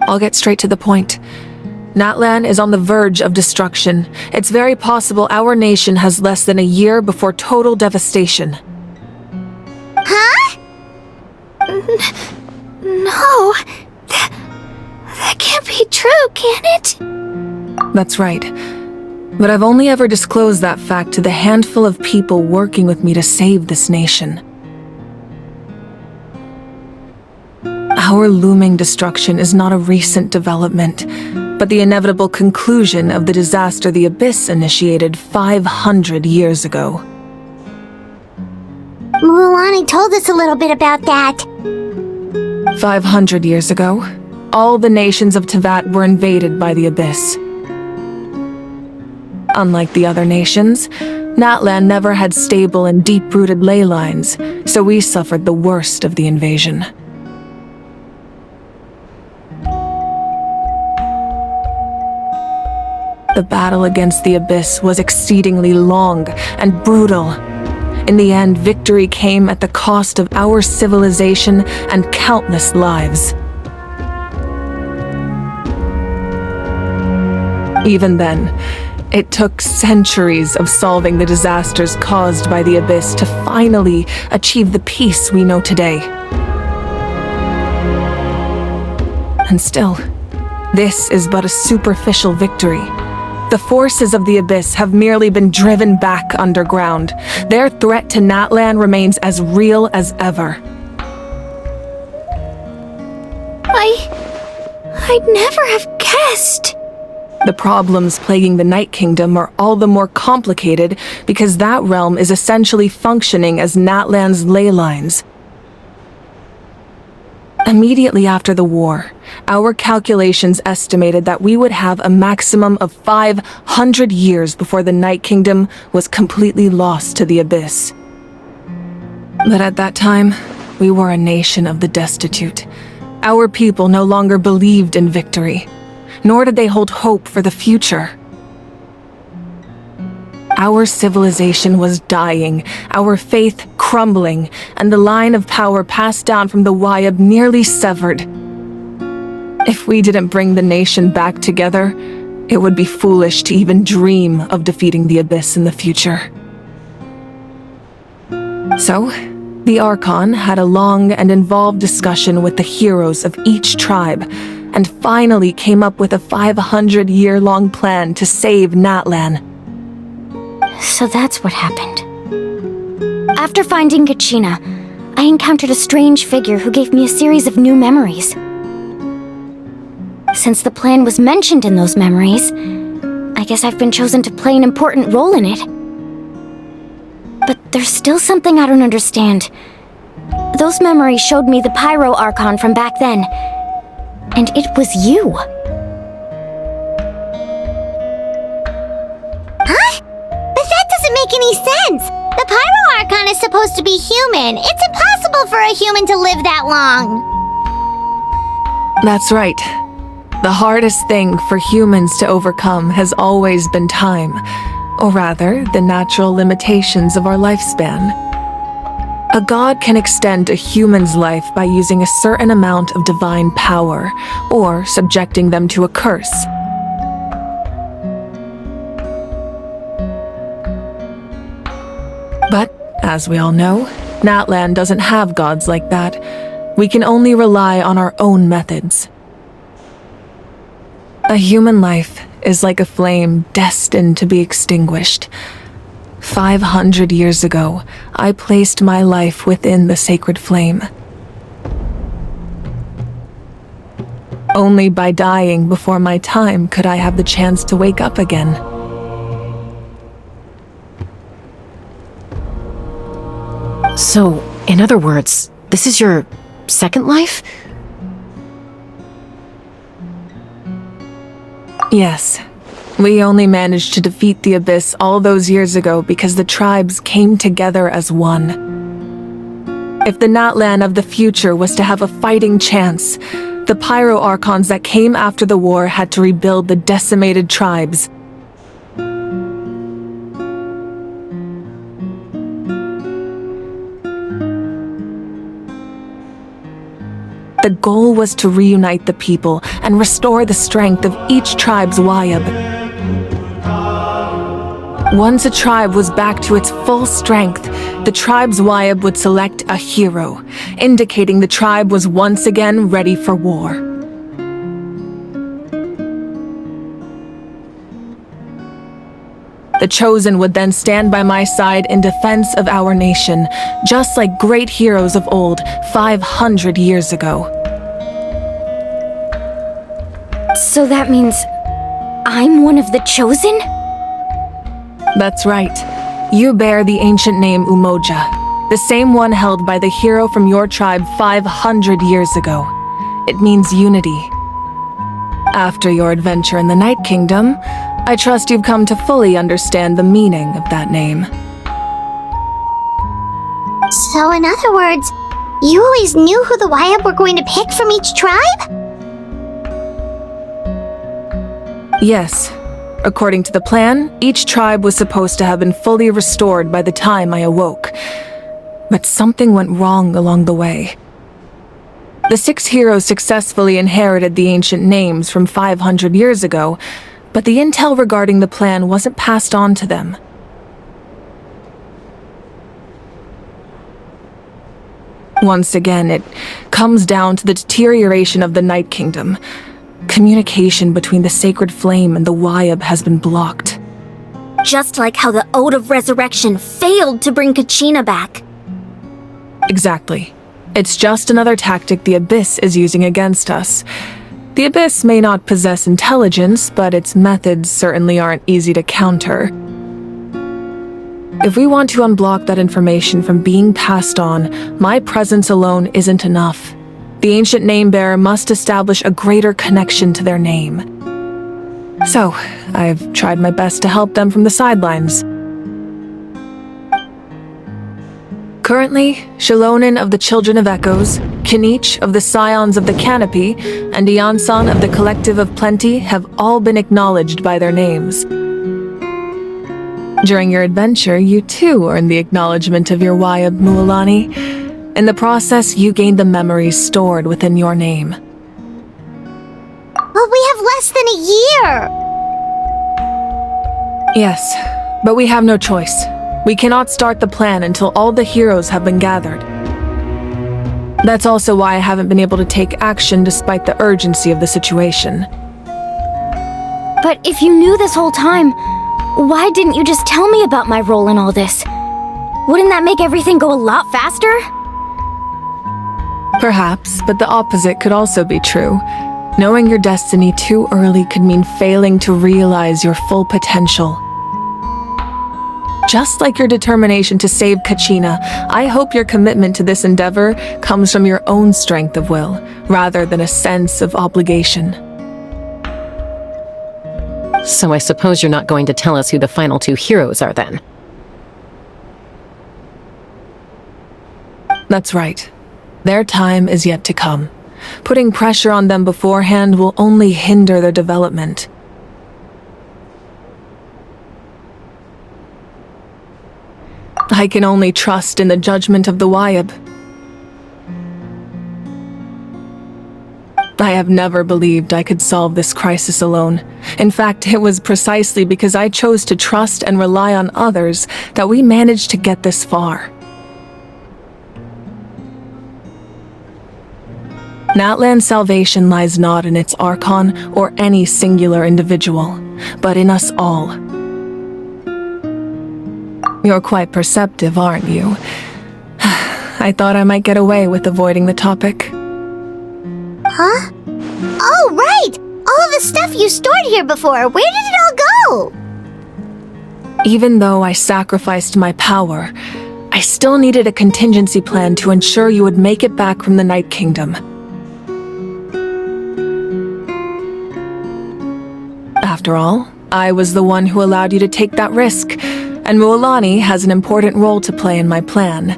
I'll get straight to the point. Natlan is on the verge of destruction. It's very possible our nation has less than a year before total devastation. No. That can't be true, can it? That's right. But I've only ever disclosed that fact to the handful of people working with me to save this nation. Our looming destruction is not a recent development, but the inevitable conclusion of the disaster the Abyss initiated 500 years ago. Mulan told us a little bit about that. 500 years ago, all the nations of Teyvat were invaded by the Abyss. Unlike the other nations, Natla never had stable and deep-rooted ley lines, so we suffered the worst of the invasion. The battle against the Abyss was exceedingly long and brutal. In the end, victory came at the cost of our civilization and countless lives. Even then, it took centuries of solving the disasters caused by the Abyss to finally achieve the peace we know today. And still, this is but a superficial victory. The forces of the Abyss have merely been driven back underground. Their threat to Natlan remains as real as ever. I'd never have guessed. The problems plaguing the Night Kingdom are all the more complicated because that realm is essentially functioning as Natlan's ley lines. Immediately after the war, our calculations estimated that we would have a maximum of 500 years before the Night Kingdom was completely lost to the Abyss. But at that time, we were a nation of the destitute. Our people no longer believed in victory, nor did they hold hope for the future. Our civilization was dying, our faith crumbling, and the line of power passed down from the Wayab nearly severed. If we didn't bring the nation back together, it would be foolish to even dream of defeating the Abyss in the future. So, the Archon had a long and involved discussion with the heroes of each tribe, and finally came up with a 500-year-long plan to save Natlan. So that's what happened. After finding Kachina, I encountered a strange figure who gave me a series of new memories. Since the plan was mentioned in those memories, I guess I've been chosen to play an important role in it. But there's still something I don't understand. Those memories showed me the Pyro Archon from back then, and it was you. Make any sense. The Pyro Archon is supposed to be human. It's impossible for a human to live that long. That's right. The hardest thing for humans to overcome has always been time, or rather, the natural limitations of our lifespan. A god can extend a human's life by using a certain amount of divine power, or subjecting them to a curse. But, as we all know, Natlan doesn't have gods like that. We can only rely on our own methods. A human life is like a flame destined to be extinguished. 500 years ago, I placed my life within the sacred flame. Only by dying before my time could I have the chance to wake up again. So, in other words, this is your second life? Yes. We only managed to defeat the Abyss all those years ago because the tribes came together as one. If the Natlan of the future was to have a fighting chance, the Pyro Archons that came after the war had to rebuild the decimated tribes. The goal was to reunite the people and restore the strength of each tribe's Wayab. Once a tribe was back to its full strength, the tribe's Wayab would select a hero, indicating the tribe was once again ready for war. The Chosen would then stand by my side in defense of our nation, just like great heroes of old 500 years ago. So that means I'm one of the Chosen? That's right. You bear the ancient name Umoja, the same one held by the hero from your tribe 500 years ago. It means unity. After your adventure in the Night Kingdom, I trust you've come to fully understand the meaning of that name. So in other words, you always knew who the Wayab were going to pick from each tribe? Yes. According to the plan, each tribe was supposed to have been fully restored by the time I awoke. But something went wrong along the way. The 6 heroes successfully inherited the ancient names from 500 years ago, but the intel regarding the plan wasn't passed on to them. Once again, it comes down to the deterioration of the Night Kingdom. Communication between the Sacred Flame and the Wayab has been blocked. Just like how the Ode of Resurrection failed to bring Kachina back. Exactly. It's just another tactic the Abyss is using against us. The Abyss may not possess intelligence, but its methods certainly aren't easy to counter. If we want to unblock that information from being passed on, my presence alone isn't enough. The ancient name-bearer must establish a greater connection to their name. So, I've tried my best to help them from the sidelines. Currently, Shilonen of the Children of Echoes, Kinich of the Scions of the Canopy, and Iansan of the Collective of Plenty have all been acknowledged by their names. During your adventure, you too earned the acknowledgement of your Wayab, Mualani. In the process, you gained the memories stored within your name. But we have less than a year! Yes, but we have no choice. We cannot start the plan until all the heroes have been gathered. That's also why I haven't been able to take action despite the urgency of the situation. But if you knew this whole time, why didn't you just tell me about my role in all this? Wouldn't that make everything go a lot faster? Perhaps, but the opposite could also be true. Knowing your destiny too early could mean failing to realize your full potential. Just like your determination to save Kachina, I hope your commitment to this endeavor comes from your own strength of will, rather than a sense of obligation. So I suppose you're not going to tell us who the final 2 heroes are then? That's right. Their time is yet to come. Putting pressure on them beforehand will only hinder their development. I can only trust in the judgment of the Wayab. I have never believed I could solve this crisis alone. In fact, it was precisely because I chose to trust and rely on others that we managed to get this far. Natlan's salvation lies not in its Archon or any singular individual, but in us all. You're quite perceptive, aren't you? I thought I might get away with avoiding the topic. Huh? Oh, right! All of the stuff you stored here before, where did it all go? Even though I sacrificed my power, I still needed a contingency plan to ensure you would make it back from the Night Kingdom. After all, I was the one who allowed you to take that risk, and Mualani has an important role to play in my plan.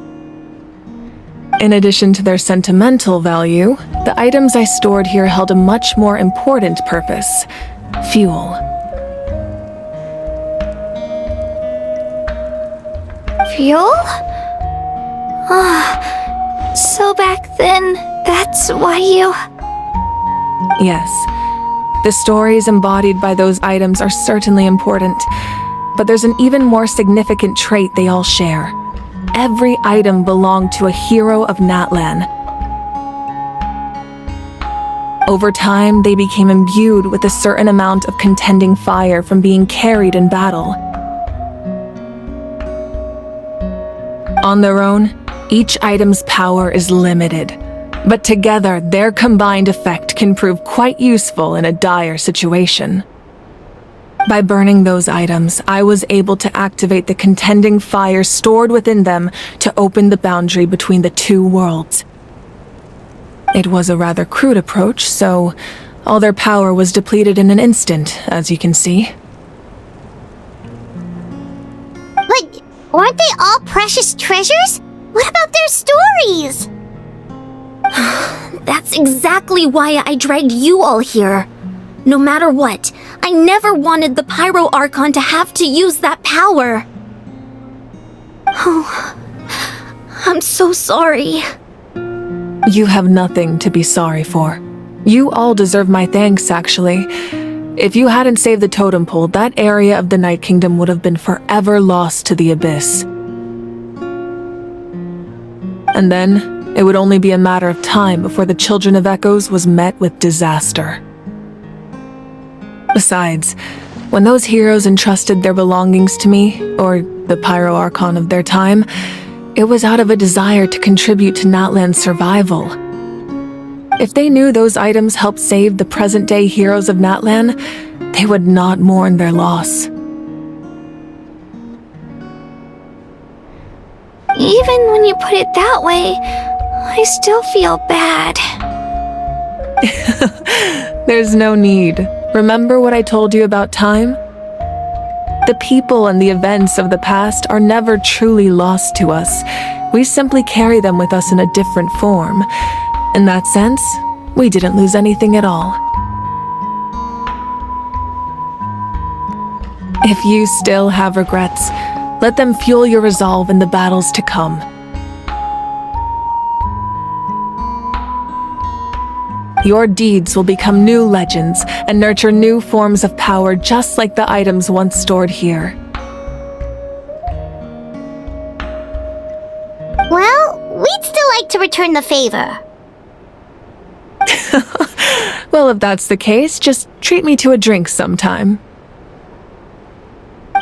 In addition to their sentimental value, the items I stored here held a much more important purpose: fuel. Fuel? So back then, that's why you... Yes. The stories embodied by those items are certainly important. But there's an even more significant trait they all share. Every item belonged to a hero of Natlan. Over time, they became imbued with a certain amount of contending fire from being carried in battle. On their own, each item's power is limited, but together their combined effect can prove quite useful in a dire situation. By burning those items, I was able to activate the contending fire stored within them to open the boundary between the two worlds. It was a rather crude approach, so all their power was depleted in an instant, as you can see. But weren't they all precious treasures? What about their stories? That's exactly why I dragged you all here. No matter what, I never wanted the Pyro Archon to have to use that power. Oh, I'm so sorry. You have nothing to be sorry for. You all deserve my thanks, actually. If you hadn't saved the totem pole, that area of the Night Kingdom would have been forever lost to the Abyss. And then, it would only be a matter of time before the Children of Echoes was met with disaster. Besides, when those heroes entrusted their belongings to me, or the Pyro Archon of their time, it was out of a desire to contribute to Natlan's survival. If they knew those items helped save the present-day heroes of Natlan, they would not mourn their loss. Even when you put it that way, I still feel bad. There's no need. Remember what I told you about time? The people and the events of the past are never truly lost to us. We simply carry them with us in a different form. In that sense, we didn't lose anything at all. If you still have regrets, let them fuel your resolve in the battles to come. Your deeds will become new legends and nurture new forms of power just like the items once stored here. Well, we'd still like to return the favor. Well, if that's the case, just treat me to a drink sometime.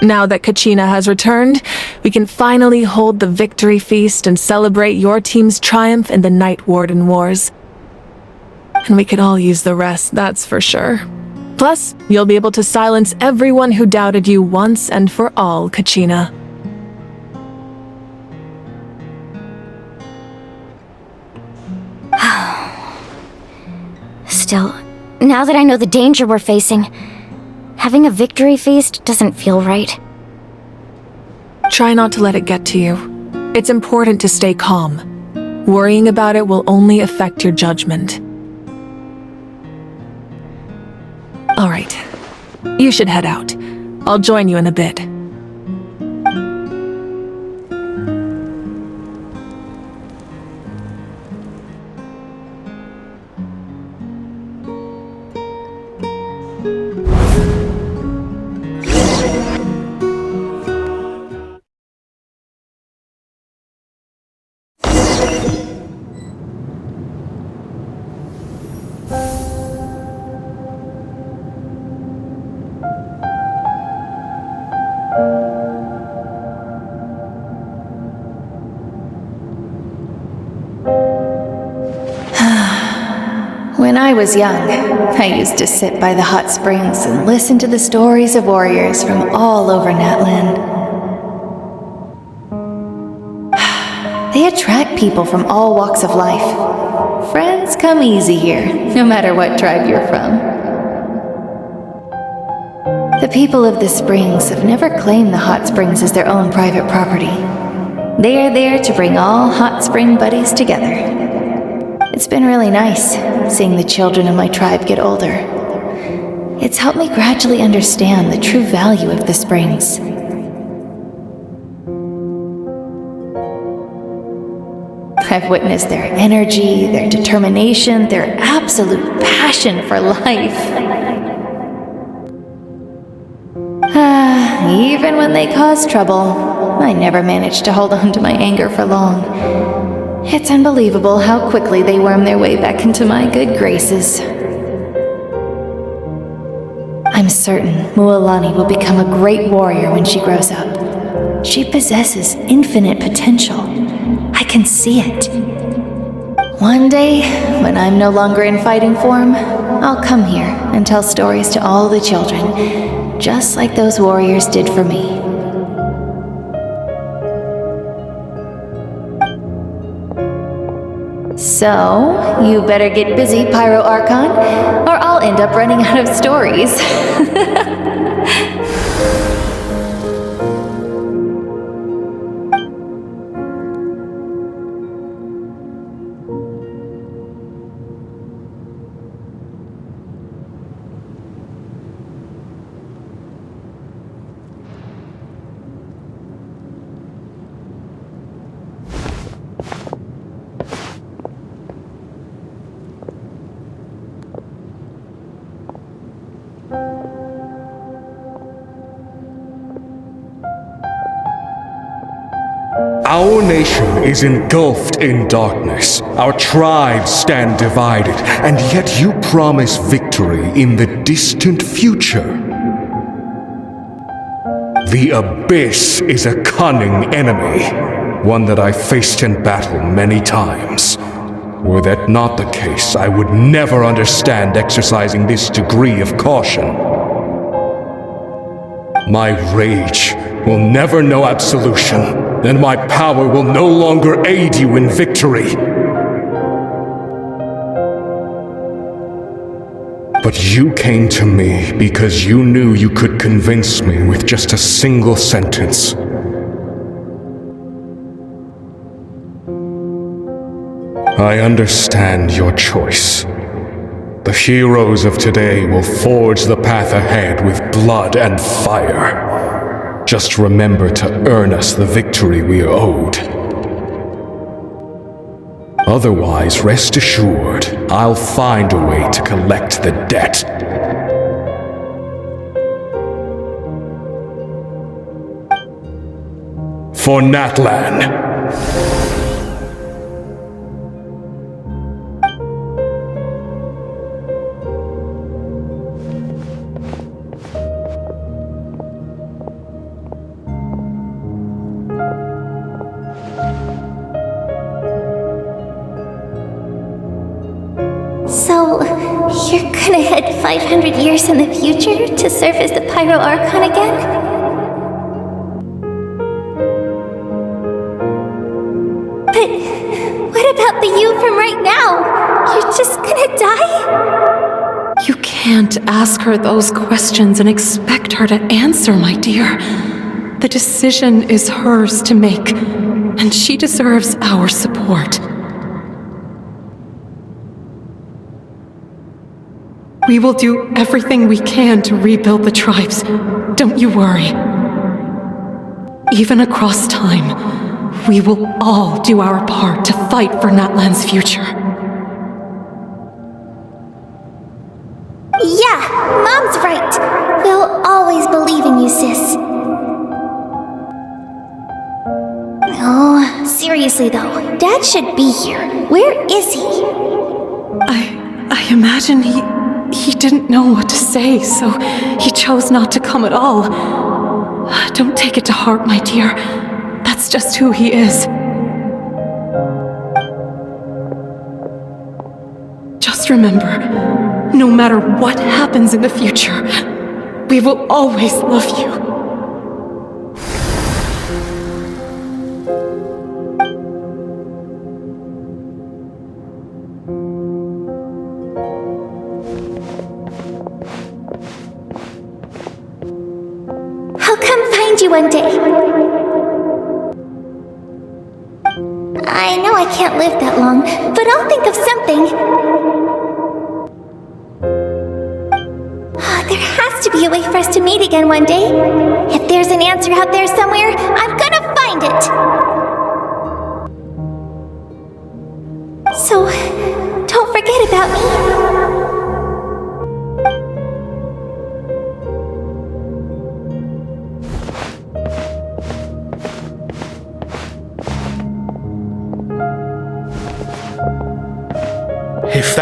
Now that Kachina has returned, we can finally hold the victory feast and celebrate your team's triumph in the Night Warden Wars. And we could all use the rest, that's for sure. Plus, you'll be able to silence everyone who doubted you once and for all, Kachina. Still, now that I know the danger we're facing, having a victory feast doesn't feel right. Try not to let it get to you. It's important to stay calm. Worrying about it will only affect your judgment. All right, you should head out. I'll join you in a bit. When I was young, I used to sit by the hot springs and listen to the stories of warriors from all over Natlan. They attract people from all walks of life. Friends come easy here, no matter what tribe you're from. The people of the springs have never claimed the hot springs as their own private property. They are there to bring all hot spring buddies together. It's been really nice, seeing the children of my tribe get older. It's helped me gradually understand the true value of the springs. I've witnessed their energy, their determination, their absolute passion for life. even when they cause trouble, I never managed to hold on to my anger for long. It's unbelievable how quickly they worm their way back into my good graces. I'm certain Mualani will become a great warrior when she grows up. She possesses infinite potential. I can see it. One day, when I'm no longer in fighting form, I'll come here and tell stories to all the children, just like those warriors did for me. So, you better get busy, Pyro Archon, or I'll end up running out of stories. Our nation is engulfed in darkness. Our tribes stand divided, and yet you promise victory in the distant future. The Abyss is a cunning enemy, one that I faced in battle many times. Were that not the case, I would never understand exercising this degree of caution. My rage will never know absolution, and my power will no longer aid you in victory. But you came to me because you knew you could convince me with just a single sentence. I understand your choice. The heroes of today will forge the path ahead with blood and fire. Just remember to earn us the victory we are owed. Otherwise, rest assured, I'll find a way to collect the debt. For Natlan. So, you're gonna head 500 years in the future to serve as the Pyro Archon again? But what about the you from right now? You're just gonna die? You can't ask her those questions and expect her to answer, my dear. The decision is hers to make, and she deserves our support. We will do everything we can to rebuild the tribes. Don't you worry. Even across time, we will all do our part to fight for Natlan's future. Yeah, Mom's right. We'll always believe in you, sis. Oh, seriously though, Dad should be here. Where is he? I imagine he didn't know what to say, so he chose not to come at all. Don't take it to heart, my dear. That's just who he is. Just remember, no matter what happens in the future, we will always love you. I'll come find you one day. I know I can't live that long, but I'll think of something. There has to be a way for us to meet again one day. If there's an answer out there somewhere, I'm gonna find it. So, don't forget about me.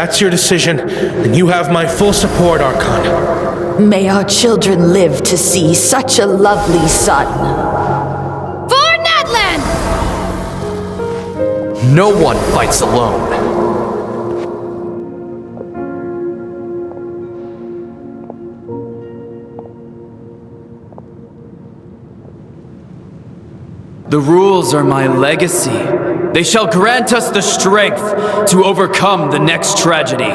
that's your decision, then you have my full support, Archon. May our children live to see such a lovely son. For Natlan! No one fights alone. The rules are my legacy. They shall grant us the strength to overcome the next tragedy.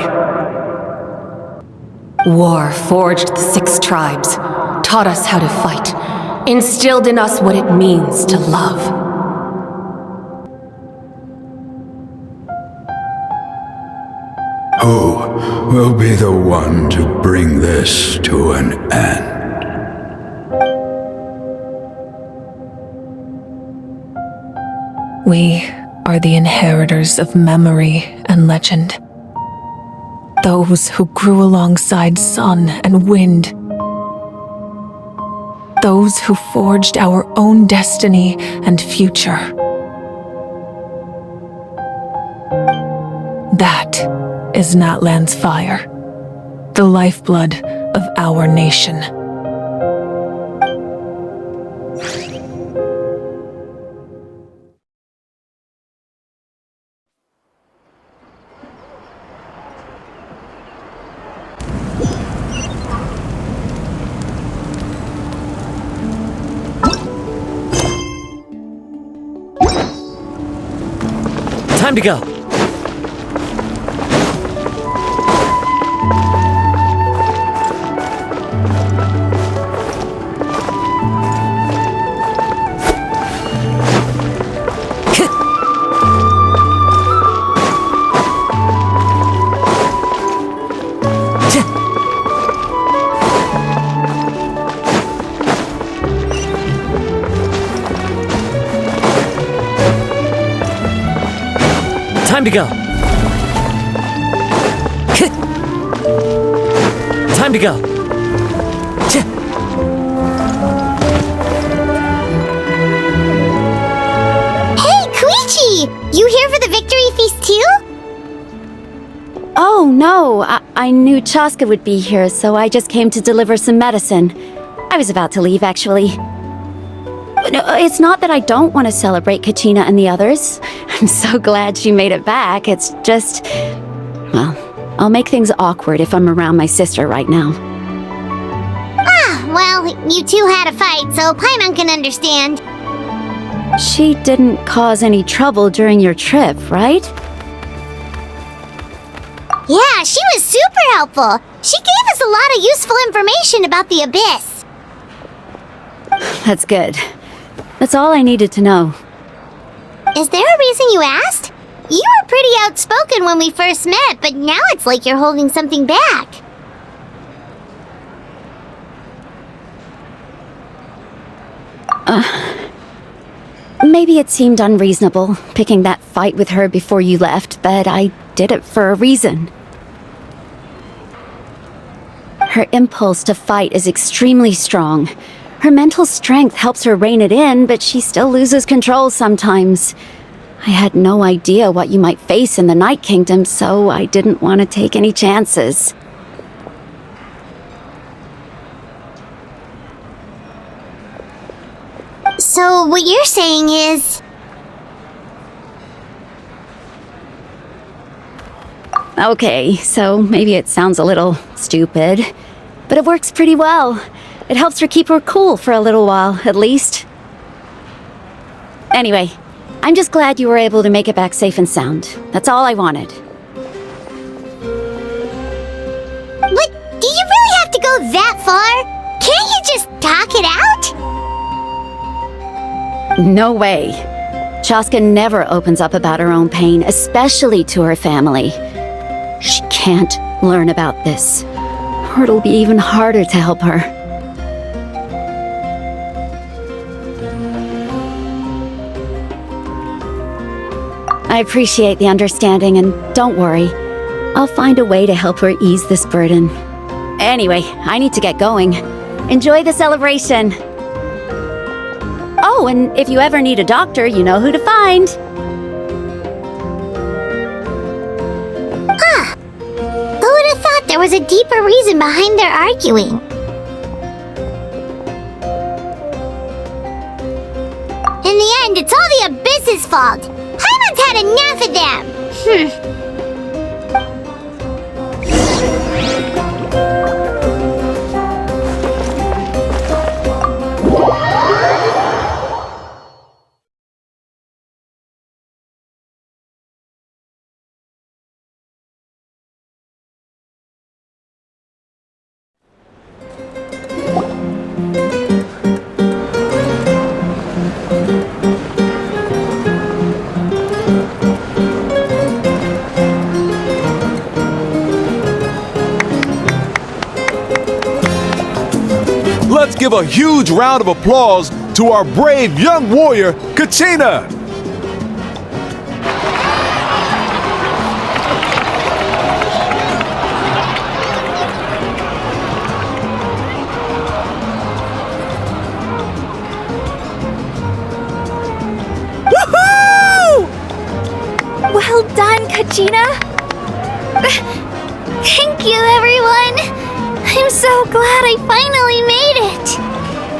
War forged the 6 tribes, taught us how to fight, instilled in us what it means to love. Who will be the one to bring this to an end? We are the inheritors of memory and legend. Those who grew alongside sun and wind. Those who forged our own destiny and future. That is Natlan's fire, the lifeblood of our nation. Time to go. Time to go. Time to go. Hey, Koichi! You here for the victory feast too? Oh, no. I knew Chaska would be here, so I just came to deliver some medicine. I was about to leave, actually. No, it's not that I don't want to celebrate Kachina and the others. I'm so glad she made it back. It's just... well, I'll make things awkward if I'm around my sister right now. Ah, well, you two had a fight, so Paimon can understand. She didn't cause any trouble during your trip, right? Yeah, she was super helpful. She gave us a lot of useful information about the Abyss. That's good. That's all I needed to know. Is there a reason you asked? You were pretty outspoken when we first met, but now it's like you're holding something back. Maybe it seemed unreasonable, picking that fight with her before you left, but I did it for a reason. Her impulse to fight is extremely strong. Her mental strength helps her rein it in, but she still loses control sometimes. I had no idea what you might face in the Night Kingdom, so I didn't want to take any chances. So what you're saying is... Okay, so maybe it sounds a little stupid, but it works pretty well. It helps her keep her cool for a little while, at least. Anyway, I'm just glad you were able to make it back safe and sound. That's all I wanted. But do you really have to go that far? Can't you just talk it out? No way. Chaska never opens up about her own pain, especially to her family. She can't learn about this, or it'll be even harder to help her. I appreciate the understanding, and don't worry. I'll find a way to help her ease this burden. Anyway, I need to get going. Enjoy the celebration! Oh, and if you ever need a doctor, you know who to find! a deeper reason behind their arguing. In the end, it's all the Abyss's fault. Paimon's had enough of them. Let's give a huge round of applause to our brave young warrior, Kachina! Woohoo! Well done, Kachina! Thank you, everyone! I'm so glad I finally made it!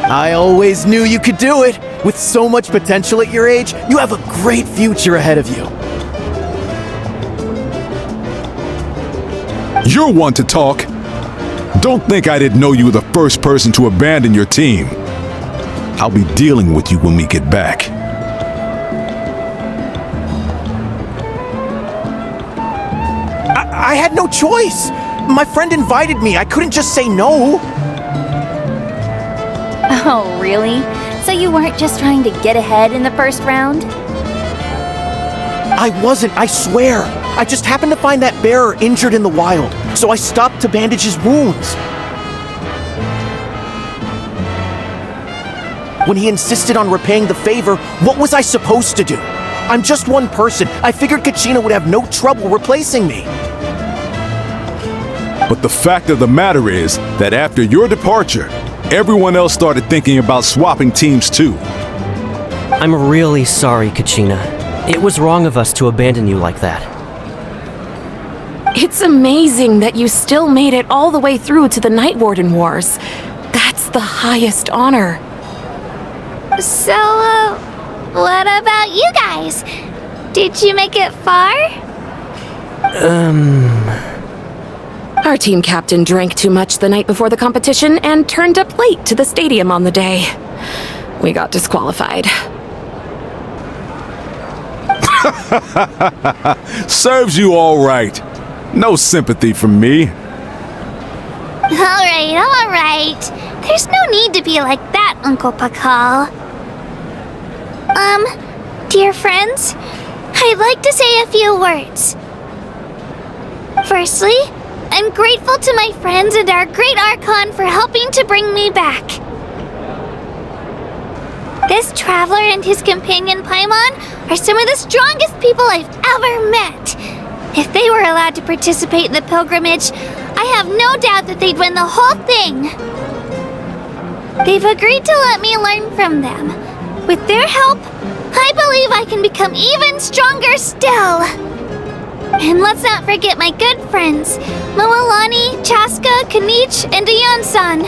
I always knew you could do it! With so much potential at your age, you have a great future ahead of you. You're one to talk. Don't think I didn't know you were the first person to abandon your team. I'll be dealing with you when we get back. I had no choice! My friend invited me. I couldn't just say no. Oh, really? So you weren't just trying to get ahead in the first round? I wasn't, I swear. I just happened to find that bearer injured in the wild, so I stopped to bandage his wounds. When he insisted on repaying the favor, what was I supposed to do? I'm just one person. I figured Kachina would have no trouble replacing me. But the fact of the matter is that after your departure, everyone else started thinking about swapping teams too. I'm really sorry, Kachina. It was wrong of us to abandon you like that. It's amazing that you still made it all the way through to the Night Warden Wars. That's the highest honor. So, what about you guys? Did you make it far? Our team captain drank too much the night before the competition and turned up late to the stadium on the day. We got disqualified. Serves you all right. No sympathy from me. Alright. There's no need to be like that, Uncle Pakal. Dear friends, I'd like to say a few words. Firstly, I'm grateful to my friends and our great Archon for helping to bring me back. This traveler and his companion Paimon are some of the strongest people I've ever met. If they were allowed to participate in the pilgrimage, I have no doubt that they'd win the whole thing. They've agreed to let me learn from them. With their help, I believe I can become even stronger still. And let's not forget my good friends, Moalani, Chaska, Kanich, and Ayan-san.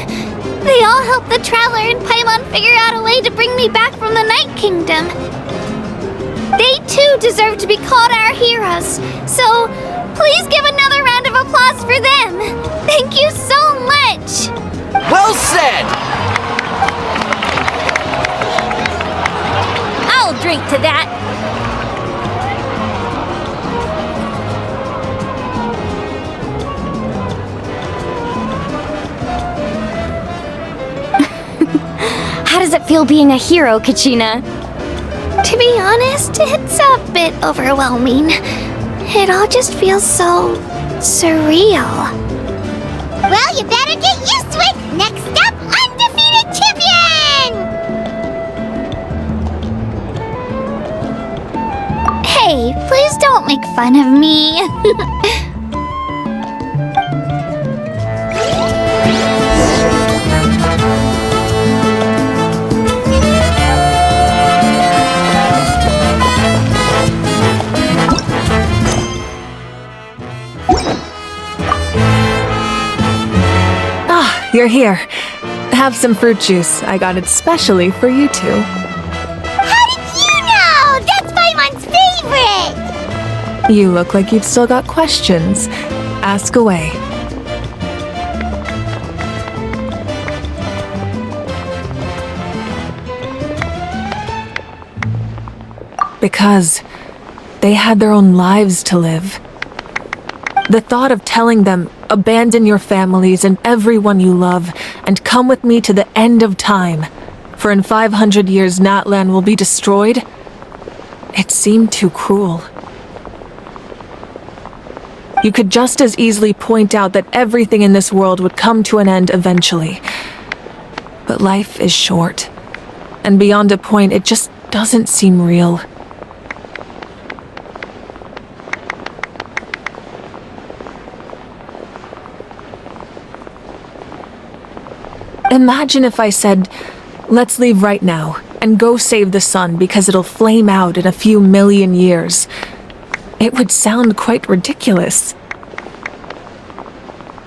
They all helped the Traveler and Paimon figure out a way to bring me back from the Night Kingdom. They too deserve to be called our heroes, so please give another round of applause for them. Thank you so much! Well said! I'll drink to that. How does it feel being a hero, Kachina? To be honest, it's a bit overwhelming. It all just feels so surreal. Well, you better get used to it! Next up, undefeated champion! Hey, please don't make fun of me. Here, have some fruit juice. I got it specially for you two. How did you know? That's Paimon's favorite! You look like you've still got questions. Ask away. Because they had their own lives to live. The thought of telling them, abandon your families and everyone you love, and come with me to the end of time, for in 500 years Natlan will be destroyed, it seemed too cruel. You could just as easily point out that everything in this world would come to an end eventually. But life is short, and beyond a point, it just doesn't seem real. Imagine if I said, let's leave right now and go save the sun because it'll flame out in a few million years. It would sound quite ridiculous.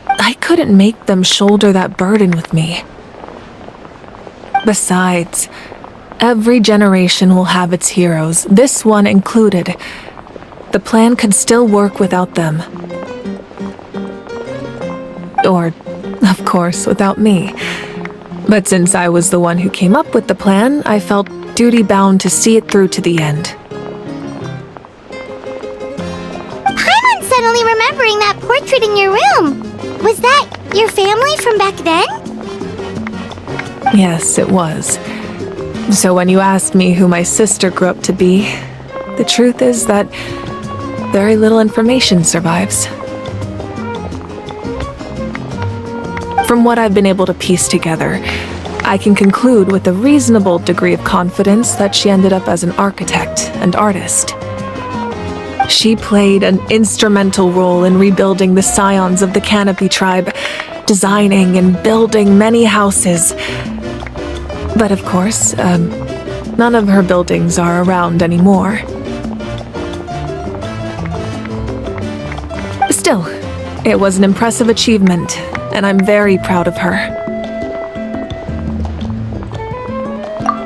I couldn't make them shoulder that burden with me. Besides, every generation will have its heroes, this one included. The plan could still work without them. Or, of course, without me. But since I was the one who came up with the plan, I felt duty-bound to see it through to the end. Paimon's suddenly remembering that portrait in your room. Was that your family from back then? Yes, it was. So when you asked me who my sister grew up to be, the truth is that very little information survives. From what I've been able to piece together, I can conclude with a reasonable degree of confidence that she ended up as an architect and artist. She played an instrumental role in rebuilding the scions of the Canopy tribe, designing and building many houses. But of course, none of her buildings are around anymore. Still, it was an impressive achievement, and I'm very proud of her.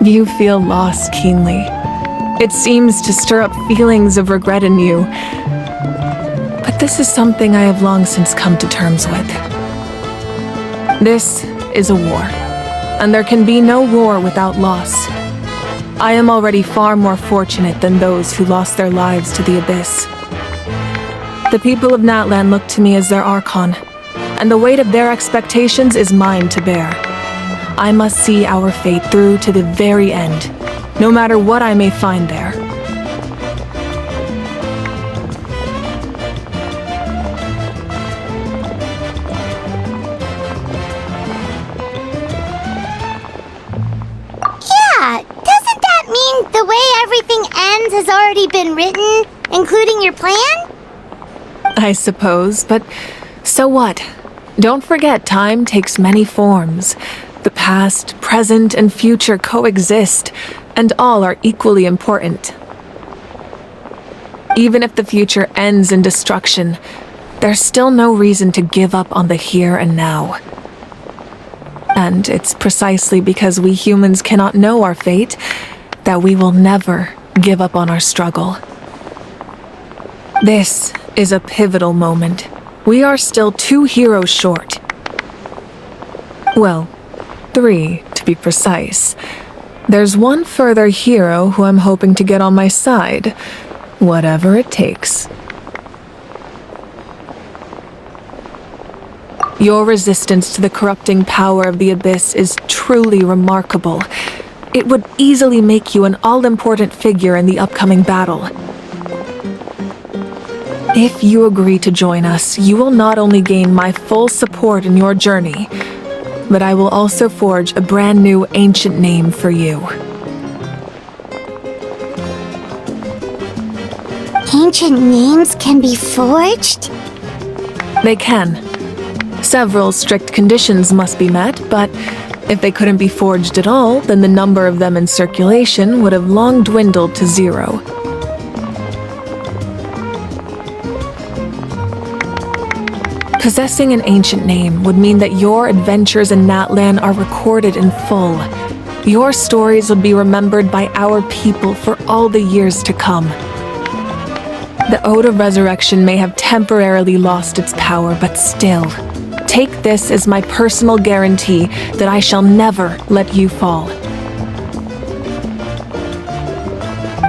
You feel loss keenly. It seems to stir up feelings of regret in you. But this is something I have long since come to terms with. This is a war, and there can be no war without loss. I am already far more fortunate than those who lost their lives to the Abyss. The people of Natlan look to me as their Archon, and the weight of their expectations is mine to bear. I must see our fate through to the very end, no matter what I may find there. Yeah, doesn't that mean the way everything ends has already been written, including your plan? I suppose, but so what? Don't forget, time takes many forms. The past, present, and future coexist, and all are equally important. Even if the future ends in destruction, there's still no reason to give up on the here and now. And it's precisely because we humans cannot know our fate that we will never give up on our struggle. This is a pivotal moment. We are still 2 heroes short. Well, 3 to be precise. There's one further hero who I'm hoping to get on my side, whatever it takes. Your resistance to the corrupting power of the Abyss is truly remarkable. It would easily make you an all-important figure in the upcoming battle. If you agree to join us, you will not only gain my full support in your journey, but I will also forge a brand new ancient name for you. Ancient names can be forged? They can. Several strict conditions must be met, but if they couldn't be forged at all, then the number of them in circulation would have long dwindled to 0. Possessing an ancient name would mean that your adventures in Natlan are recorded in full. Your stories would be remembered by our people for all the years to come. The Ode of Resurrection may have temporarily lost its power, but still, take this as my personal guarantee that I shall never let you fall.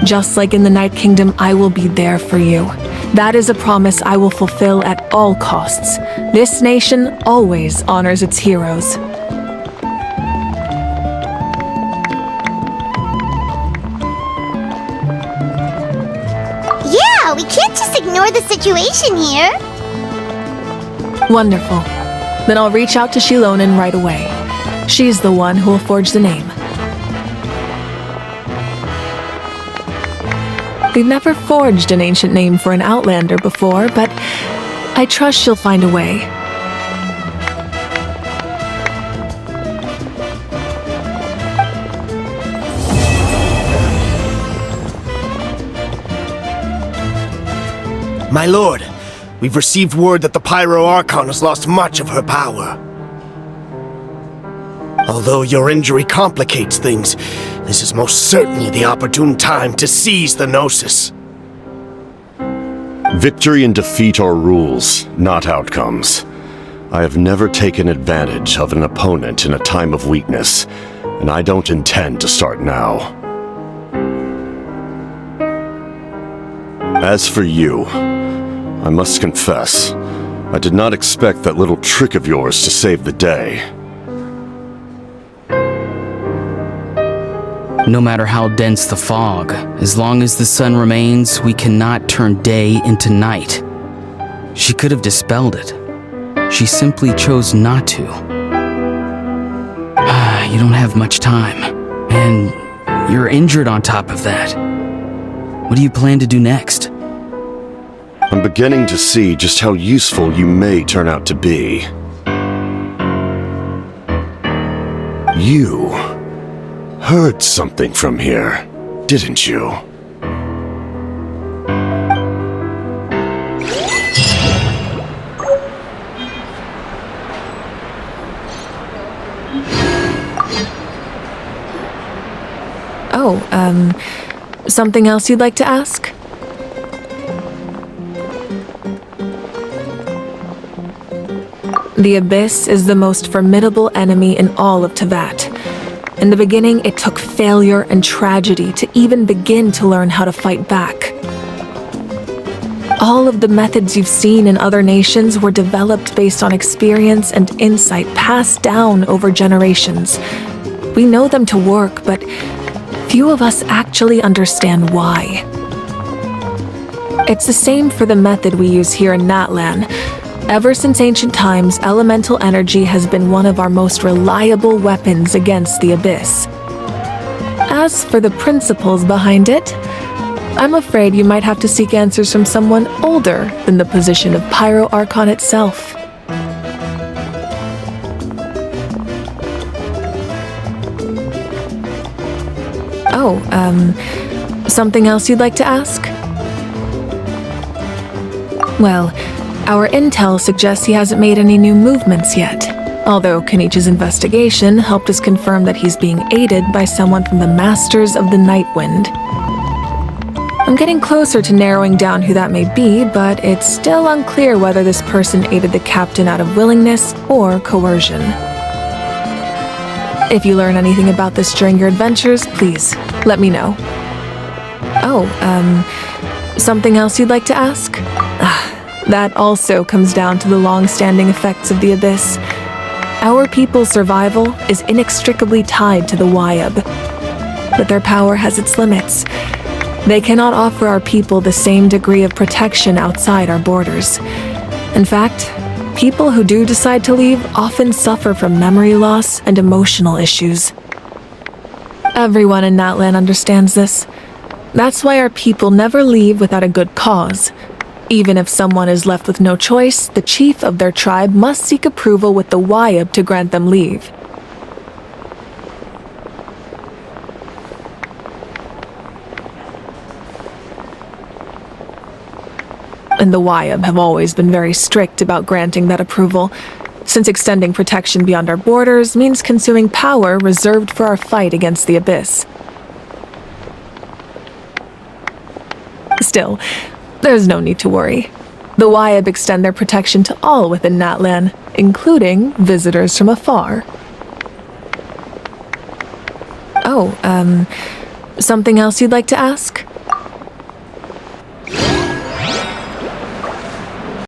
Just like in the Night Kingdom, I will be there for you. That is a promise I will fulfill at all costs. This nation always honors its heroes. Yeah, we can't just ignore the situation here. Wonderful. Then I'll reach out to Shilonen right away. She's the one who will forge the name. We've never forged an ancient name for an Outlander before, but I trust she'll find a way. My lord, we've received word that the Pyro Archon has lost much of her power. Although your injury complicates things, this is most certainly the opportune time to seize the Gnosis. Victory and defeat are rules, not outcomes. I have never taken advantage of an opponent in a time of weakness, and I don't intend to start now. As for you, I must confess, I did not expect that little trick of yours to save the day. No matter how dense the fog, as long as the sun remains, we cannot turn day into night. She could have dispelled it. She simply chose not to. You don't have much time, and you're injured on top of that. What do you plan to do next? I'm beginning to see just how useful you may turn out to be. You heard something from here, didn't you? Something else you'd like to ask? The Abyss is the most formidable enemy in all of Teyvat. In the beginning, it took failure and tragedy to even begin to learn how to fight back. All of the methods you've seen in other nations were developed based on experience and insight passed down over generations. We know them to work, but few of us actually understand why. It's the same for the method we use here in Natlan. Ever since ancient times, elemental energy has been one of our most reliable weapons against the Abyss. As for the principles behind it, I'm afraid you might have to seek answers from someone older than the position of Pyro Archon itself. Something else you'd like to ask? Well, our intel suggests he hasn't made any new movements yet, although Kenichi's investigation helped us confirm that he's being aided by someone from the Masters of the Nightwind. I'm getting closer to narrowing down who that may be, but it's still unclear whether this person aided the captain out of willingness or coercion. If you learn anything about this during your adventures, please let me know. Something else you'd like to ask? That also comes down to the long-standing effects of the Abyss. Our people's survival is inextricably tied to the Wyab, but their power has its limits. They cannot offer our people the same degree of protection outside our borders. In fact, people who do decide to leave often suffer from memory loss and emotional issues. Everyone in Natlan understands this. That's why our people never leave without a good cause. Even if someone is left with no choice, the chief of their tribe must seek approval with the Wyab to grant them leave. and the Wyab have always been very strict about granting that approval, since extending protection beyond our borders means consuming power reserved for our fight against the Abyss. Still, there's no need to worry. The Wyab extend their protection to all within Natlan, including visitors from afar. Oh, something else you'd like to ask?